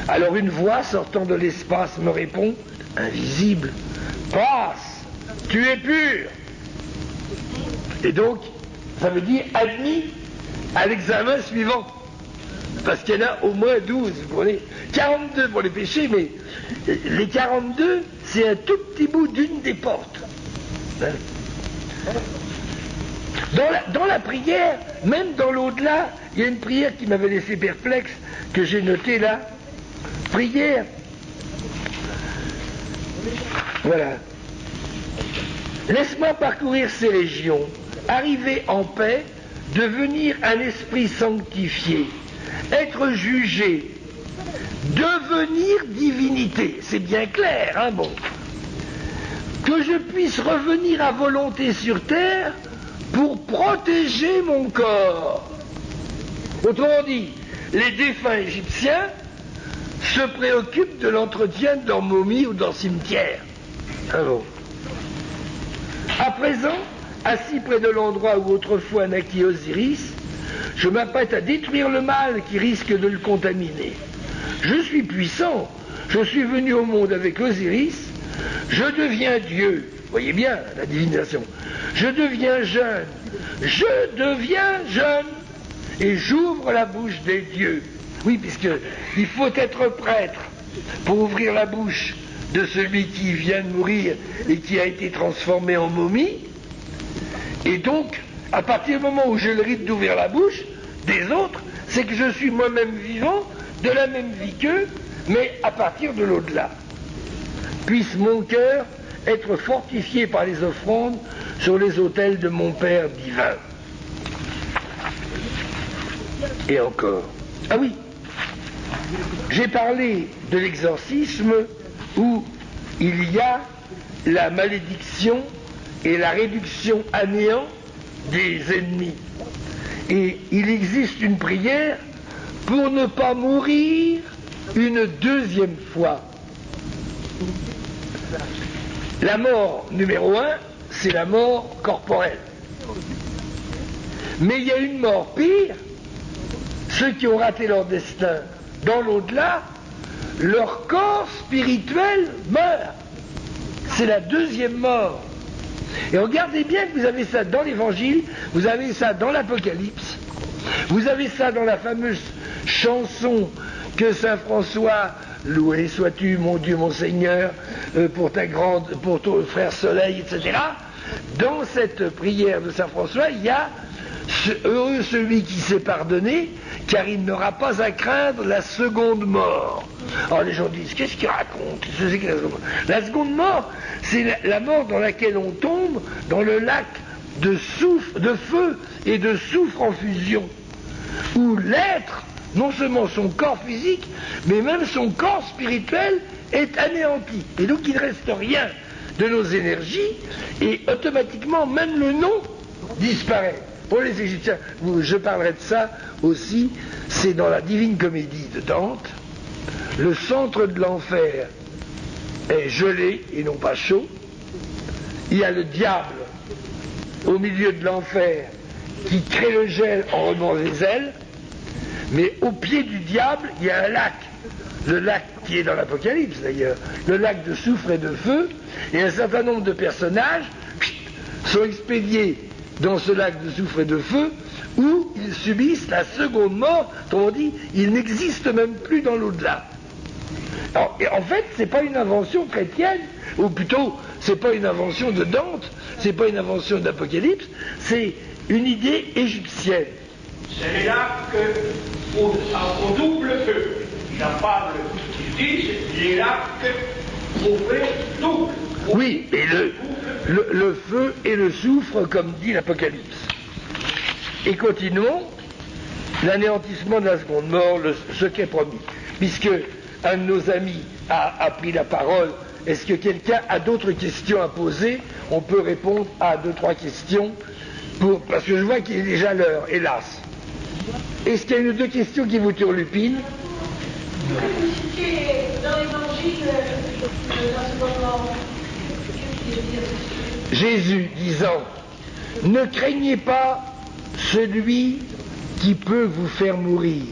Alors une voix sortant de l'espace me répond, invisible, « Passe, tu es pur !» Et donc, ça veut dire admis à l'examen suivant. Parce qu'il y en a au moins 12, vous comprenez, 42 pour les péchés, mais les 42, c'est un tout petit bout d'une des portes. Hein? Dans la prière, même dans l'au-delà, il y a une prière qui m'avait laissé perplexe, que j'ai notée là. Prière. Voilà. Laisse-moi parcourir ces régions, arriver en paix, devenir un esprit sanctifié, être jugé, devenir divinité. C'est bien clair, hein, bon. Que je puisse revenir à volonté sur terre pour protéger mon corps. Autrement dit, les défunts égyptiens se préoccupent de l'entretien de leur momie ou de leur cimetière. Ah bon. À présent, assis près de l'endroit où autrefois naquit Osiris, je m'apprête à détruire le mal qui risque de le contaminer. Je suis puissant, je suis venu au monde avec Osiris, je deviens Dieu. Voyez bien la divination. Je deviens jeune, et j'ouvre la bouche des dieux. Oui, puisqu'il faut être prêtre pour ouvrir la bouche de celui qui vient de mourir et qui a été transformé en momie. Et donc, à partir du moment où j'ai le rite d'ouvrir la bouche des autres, c'est que je suis moi-même vivant, de la même vie qu'eux, mais à partir de l'au-delà. Puisse mon cœur être fortifié par les offrandes sur les autels de mon Père divin. Et encore. Ah oui, j'ai parlé de l'exorcisme où il y a la malédiction et la réduction à néant des ennemis. Et il existe une prière pour ne pas mourir une deuxième fois. La mort numéro 1, c'est la mort corporelle. Mais il y a une mort pire. Ceux qui ont raté leur destin dans l'au-delà, leur corps spirituel meurt. C'est la deuxième mort. Et regardez bien que vous avez ça dans l'Évangile, vous avez ça dans l'Apocalypse, vous avez ça dans la fameuse chanson que saint François, loué sois-tu mon Dieu, mon Seigneur, pour ton frère Soleil, etc. Dans cette prière de saint François, il y a heureux celui qui s'est pardonné, car il n'aura pas à craindre la seconde mort. Alors les gens disent, qu'est-ce qu'ils racontent? La seconde mort, c'est la mort dans laquelle on tombe dans le lac de feu et de soufre en fusion, où l'être, non seulement son corps physique, mais même son corps spirituel est anéanti. Et donc il ne reste rien de nos énergies, et automatiquement même le nom disparaît. Pour les Égyptiens, je parlerai de ça aussi, c'est dans la Divine Comédie de Dante. Le centre de l'enfer est gelé et non pas chaud. Il y a le diable au milieu de l'enfer qui crée le gel en remuant les ailes, mais au pied du diable, il y a un lac. Le lac qui est dans l'Apocalypse d'ailleurs, le lac de soufre et de feu, et un certain nombre de personnages sont expédiés dans ce lac de soufre et de feu, où ils subissent la seconde mort, autrement dit, ils n'existent même plus dans l'au-delà. Et en fait, c'est pas une invention chrétienne, ou plutôt, c'est pas une invention de Dante, c'est pas une invention d'Apocalypse, c'est une idée égyptienne. C'est les lacs au double feu. La fable qui dit, c'est les lacs au feu double. Oui, et le feu et le soufre, comme dit l'Apocalypse. Et continuons, l'anéantissement de la seconde mort, ce qui est promis. Puisque un de nos amis a pris la parole, est-ce que quelqu'un a d'autres questions à poser? On peut répondre à 2-3 questions, parce que je vois qu'il est déjà l'heure, hélas. Est-ce qu'il y a une ou deux questions qui vous turlupinent? Dans l'évangile, la seconde mort, Jésus disant, ne craignez pas celui qui peut vous faire mourir,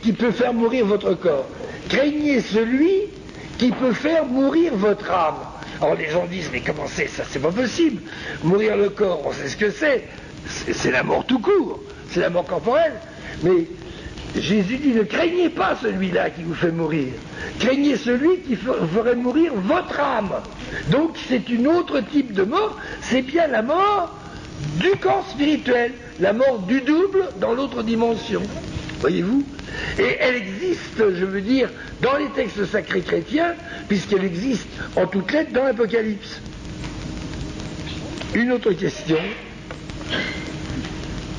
qui peut faire mourir votre corps. Craignez celui qui peut faire mourir votre âme. Alors les gens disent, mais comment c'est ça? C'est pas possible. Mourir le corps, on sait ce que c'est. C'est la mort tout court. C'est la mort corporelle. Mais Jésus dit, ne craignez pas celui-là qui vous fait mourir. Craignez celui qui ferait mourir votre âme. Donc c'est une autre type de mort. C'est bien la mort du corps spirituel. La mort du double dans l'autre dimension. Voyez-vous? Et elle existe, je veux dire, dans les textes sacrés chrétiens, puisqu'elle existe en toutes lettres dans l'Apocalypse. Une autre question.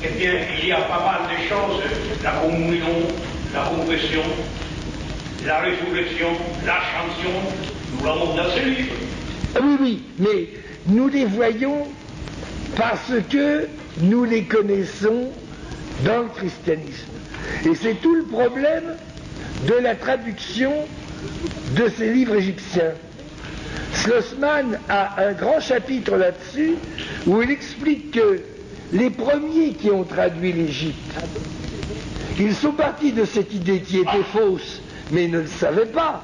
Eh bien, il y a pas mal de choses, la communion, la confession, la résurrection, l'ascension, nous l'avons dans ce livre. Oui, oui, mais nous les voyons parce que nous les connaissons dans le christianisme. Et c'est tout le problème de la traduction de ces livres égyptiens. Schlossmann a un grand chapitre là-dessus où il explique que les premiers qui ont traduit l'Égypte, ils sont partis de cette idée qui était fausse, mais ils ne le savaient pas.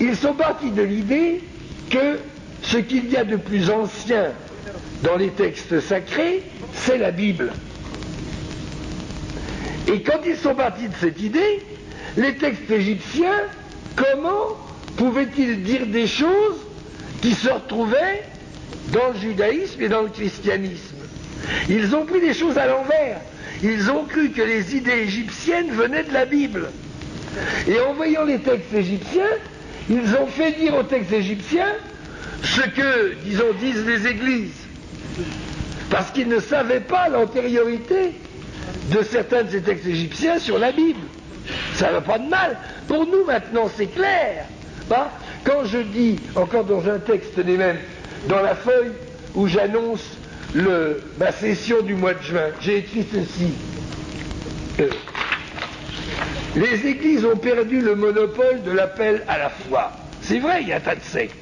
Ils sont partis de l'idée que ce qu'il y a de plus ancien dans les textes sacrés, c'est la Bible. Et quand ils sont partis de cette idée, les textes égyptiens, comment pouvaient-ils dire des choses qui se retrouvaient dans le judaïsme et dans le christianisme? Ils ont pris des choses à l'envers. Ils ont cru que les idées égyptiennes venaient de la Bible. Et en voyant les textes égyptiens, ils ont fait dire aux textes égyptiens ce que, disons, disent les églises. Parce qu'ils ne savaient pas l'antériorité de certains de ces textes égyptiens sur la Bible. Ça n'a pas de mal. Pour nous, maintenant, c'est clair. Hein? Quand je dis, encore dans un texte, les mêmes, dans la feuille où j'annonce ma session du mois de juin, j'ai écrit ceci. Les églises ont perdu le monopole de l'appel à la foi. C'est vrai, il y a un tas de sectes.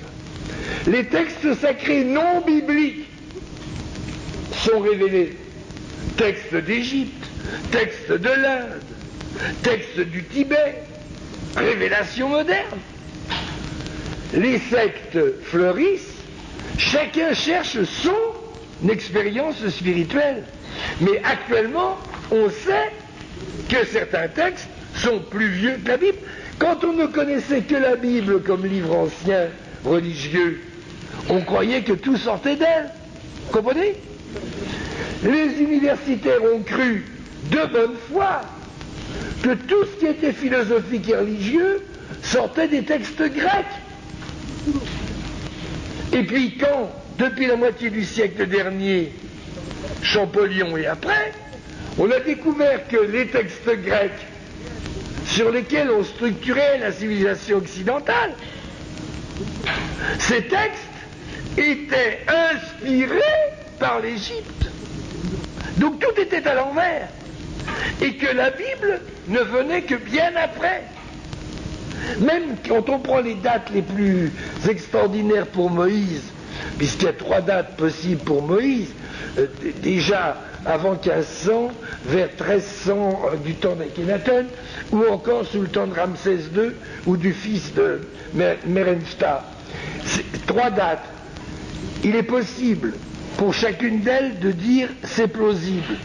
Les textes sacrés non bibliques sont révélés. Textes d'Égypte, textes de l'Inde, textes du Tibet, révélation moderne. Les sectes fleurissent, chacun cherche son expérience spirituelle. Mais actuellement, on sait que certains textes sont plus vieux que la Bible. Quand on ne connaissait que la Bible comme livre ancien, religieux, on croyait que tout sortait d'elle. Vous comprenez? Les universitaires ont cru de bonne foi que tout ce qui était philosophique et religieux sortait des textes grecs. Et puis quand, depuis la moitié du siècle dernier, Champollion et après, on a découvert que les textes grecs sur lesquels on structurait la civilisation occidentale, ces textes étaient inspirés par l'Égypte. Donc tout était à l'envers. Et que la Bible ne venait que bien après. Même quand on prend les dates les plus extraordinaires pour Moïse, puisqu'il y a 3 dates possibles pour Moïse, déjà avant 1500, vers 1300 du temps d'Akhenaton, ou encore sous le temps de Ramsès II ou du fils de Merenptah. 3 dates. Il est possible pour chacune d'elles de dire c'est plausible.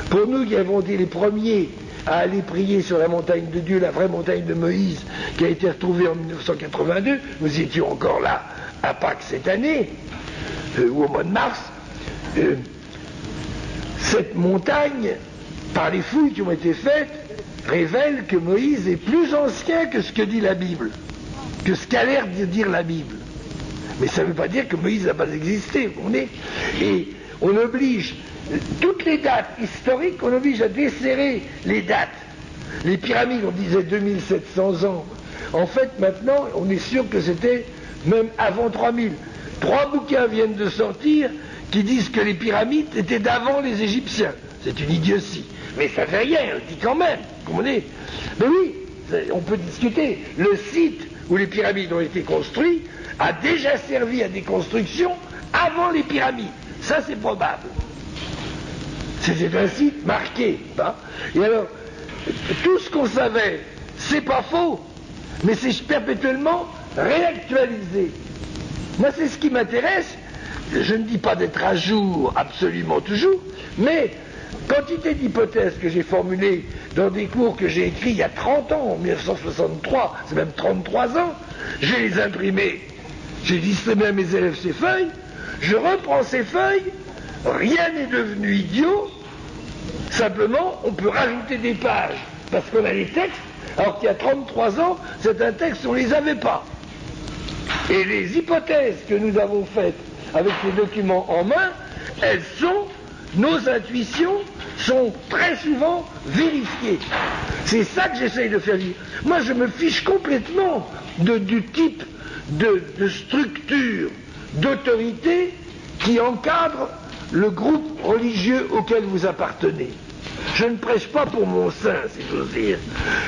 Pour nous qui avons été les premiers à aller prier sur la montagne de Dieu, la vraie montagne de Moïse, qui a été retrouvée en 1982, nous étions encore là à Pâques cette année, ou au mois de mars, cette montagne, par les fouilles qui ont été faites, révèle que Moïse est plus ancien que ce que dit la Bible, que ce qu'a l'air de dire la Bible. Mais ça ne veut pas dire que Moïse n'a pas existé. Et on oblige toutes les dates historiques, on oblige à desserrer les dates. Les pyramides, on disait 2700 ans. En fait, maintenant, on est sûr que c'était même avant 3000. 3 bouquins viennent de sortir qui disent que les pyramides étaient d'avant les Égyptiens. C'est une idiotie. Mais ça fait rien, on le dit quand même. Mais oui, on peut discuter. Le site où les pyramides ont été construites a déjà servi à des constructions avant les pyramides. Ça, c'est probable. C'était un site marqué. Hein. Et alors, tout ce qu'on savait, c'est pas faux, mais c'est perpétuellement réactualisé. Moi, c'est ce qui m'intéresse. Je ne dis pas d'être à jour absolument toujours, mais quantité d'hypothèses que j'ai formulées dans des cours que j'ai écrits il y a 30 ans, en 1963, c'est même 33 ans, je les ai imprimés, j'ai distribué à mes élèves ces feuilles, je reprends ces feuilles, rien n'est devenu idiot, simplement on peut rajouter des pages, parce qu'on a les textes, alors qu'il y a 33 ans, certains textes on ne les avait pas. Et les hypothèses que nous avons faites avec ces documents en main, nos intuitions sont très souvent vérifiées. C'est ça que j'essaye de faire dire. Moi, je me fiche complètement du type de structure, d'autorité qui encadre le groupe religieux auquel vous appartenez. Je ne prêche pas pour mon sein, si j'ose dire.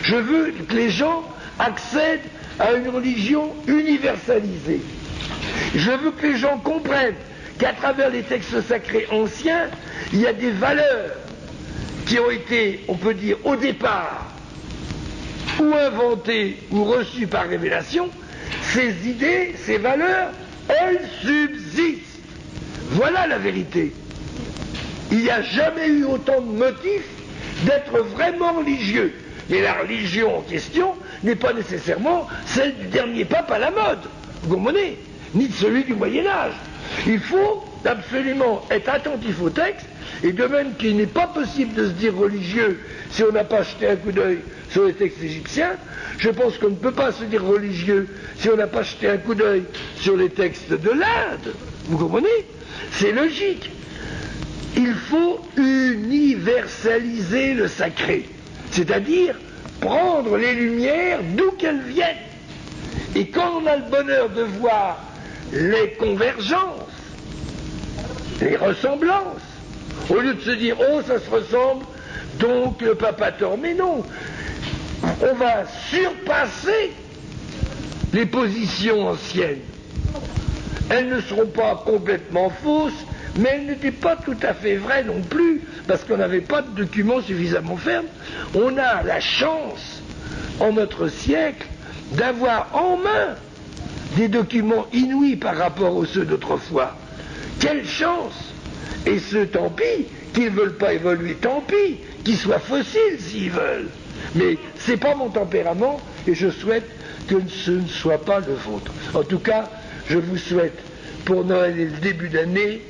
Je veux que les gens accèdent à une religion universalisée. Je veux que les gens comprennent qu'à travers les textes sacrés anciens, il y a des valeurs qui ont été, on peut dire, au départ, ou inventées ou reçues par révélation. Ces idées, ces valeurs, elles subsistent. Voilà la vérité. Il n'y a jamais eu autant de motifs d'être vraiment religieux. Et la religion en question n'est pas nécessairement celle du dernier pape à la mode, vous comprenez, ni de celui du Moyen-Âge. Il faut absolument être attentif au texte, et de même qu'il n'est pas possible de se dire religieux si on n'a pas jeté un coup d'œil sur les textes égyptiens, je pense qu'on ne peut pas se dire religieux si on n'a pas jeté un coup d'œil sur les textes de l'Inde. Vous comprenez? C'est logique. Il faut universaliser le sacré, c'est-à-dire prendre les lumières d'où qu'elles viennent. Et quand on a le bonheur de voir les convergences, les ressemblances, au lieu de se dire « oh, ça se ressemble, donc le pape a tort », mais non, on va surpasser les positions anciennes. Elles ne seront pas complètement fausses, mais elles n'étaient pas tout à fait vraies non plus, parce qu'on n'avait pas de documents suffisamment fermes. On a la chance, en notre siècle, d'avoir en main des documents inouïs par rapport aux ceux d'autrefois. Quelle chance! Et ceux, tant pis, qu'ils ne veulent pas évoluer, tant pis, qu'ils soient fossiles s'ils veulent. Mais c'est pas mon tempérament, et je souhaite que ce ne soit pas le vôtre. En tout cas, je vous souhaite, pour Noël et le début d'année,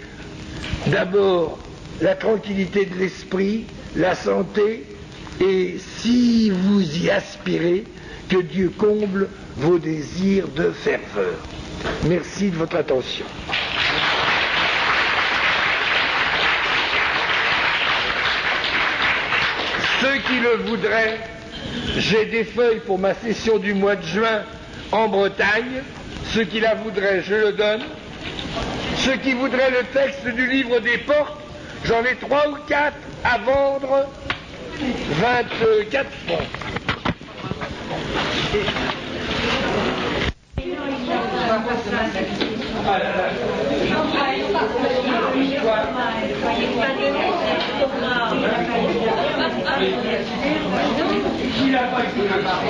d'abord la tranquillité de l'esprit, la santé, et si vous y aspirez, que Dieu comble vos désirs de ferveur. Merci de votre attention. Ceux qui le voudraient, j'ai des feuilles pour ma session du mois de juin en Bretagne. Ceux qui la voudraient, je le donne. Ceux qui voudraient le texte du livre des portes, j'en ai 3 ou 4 à vendre, 24 francs. Il n'a pas été la parole.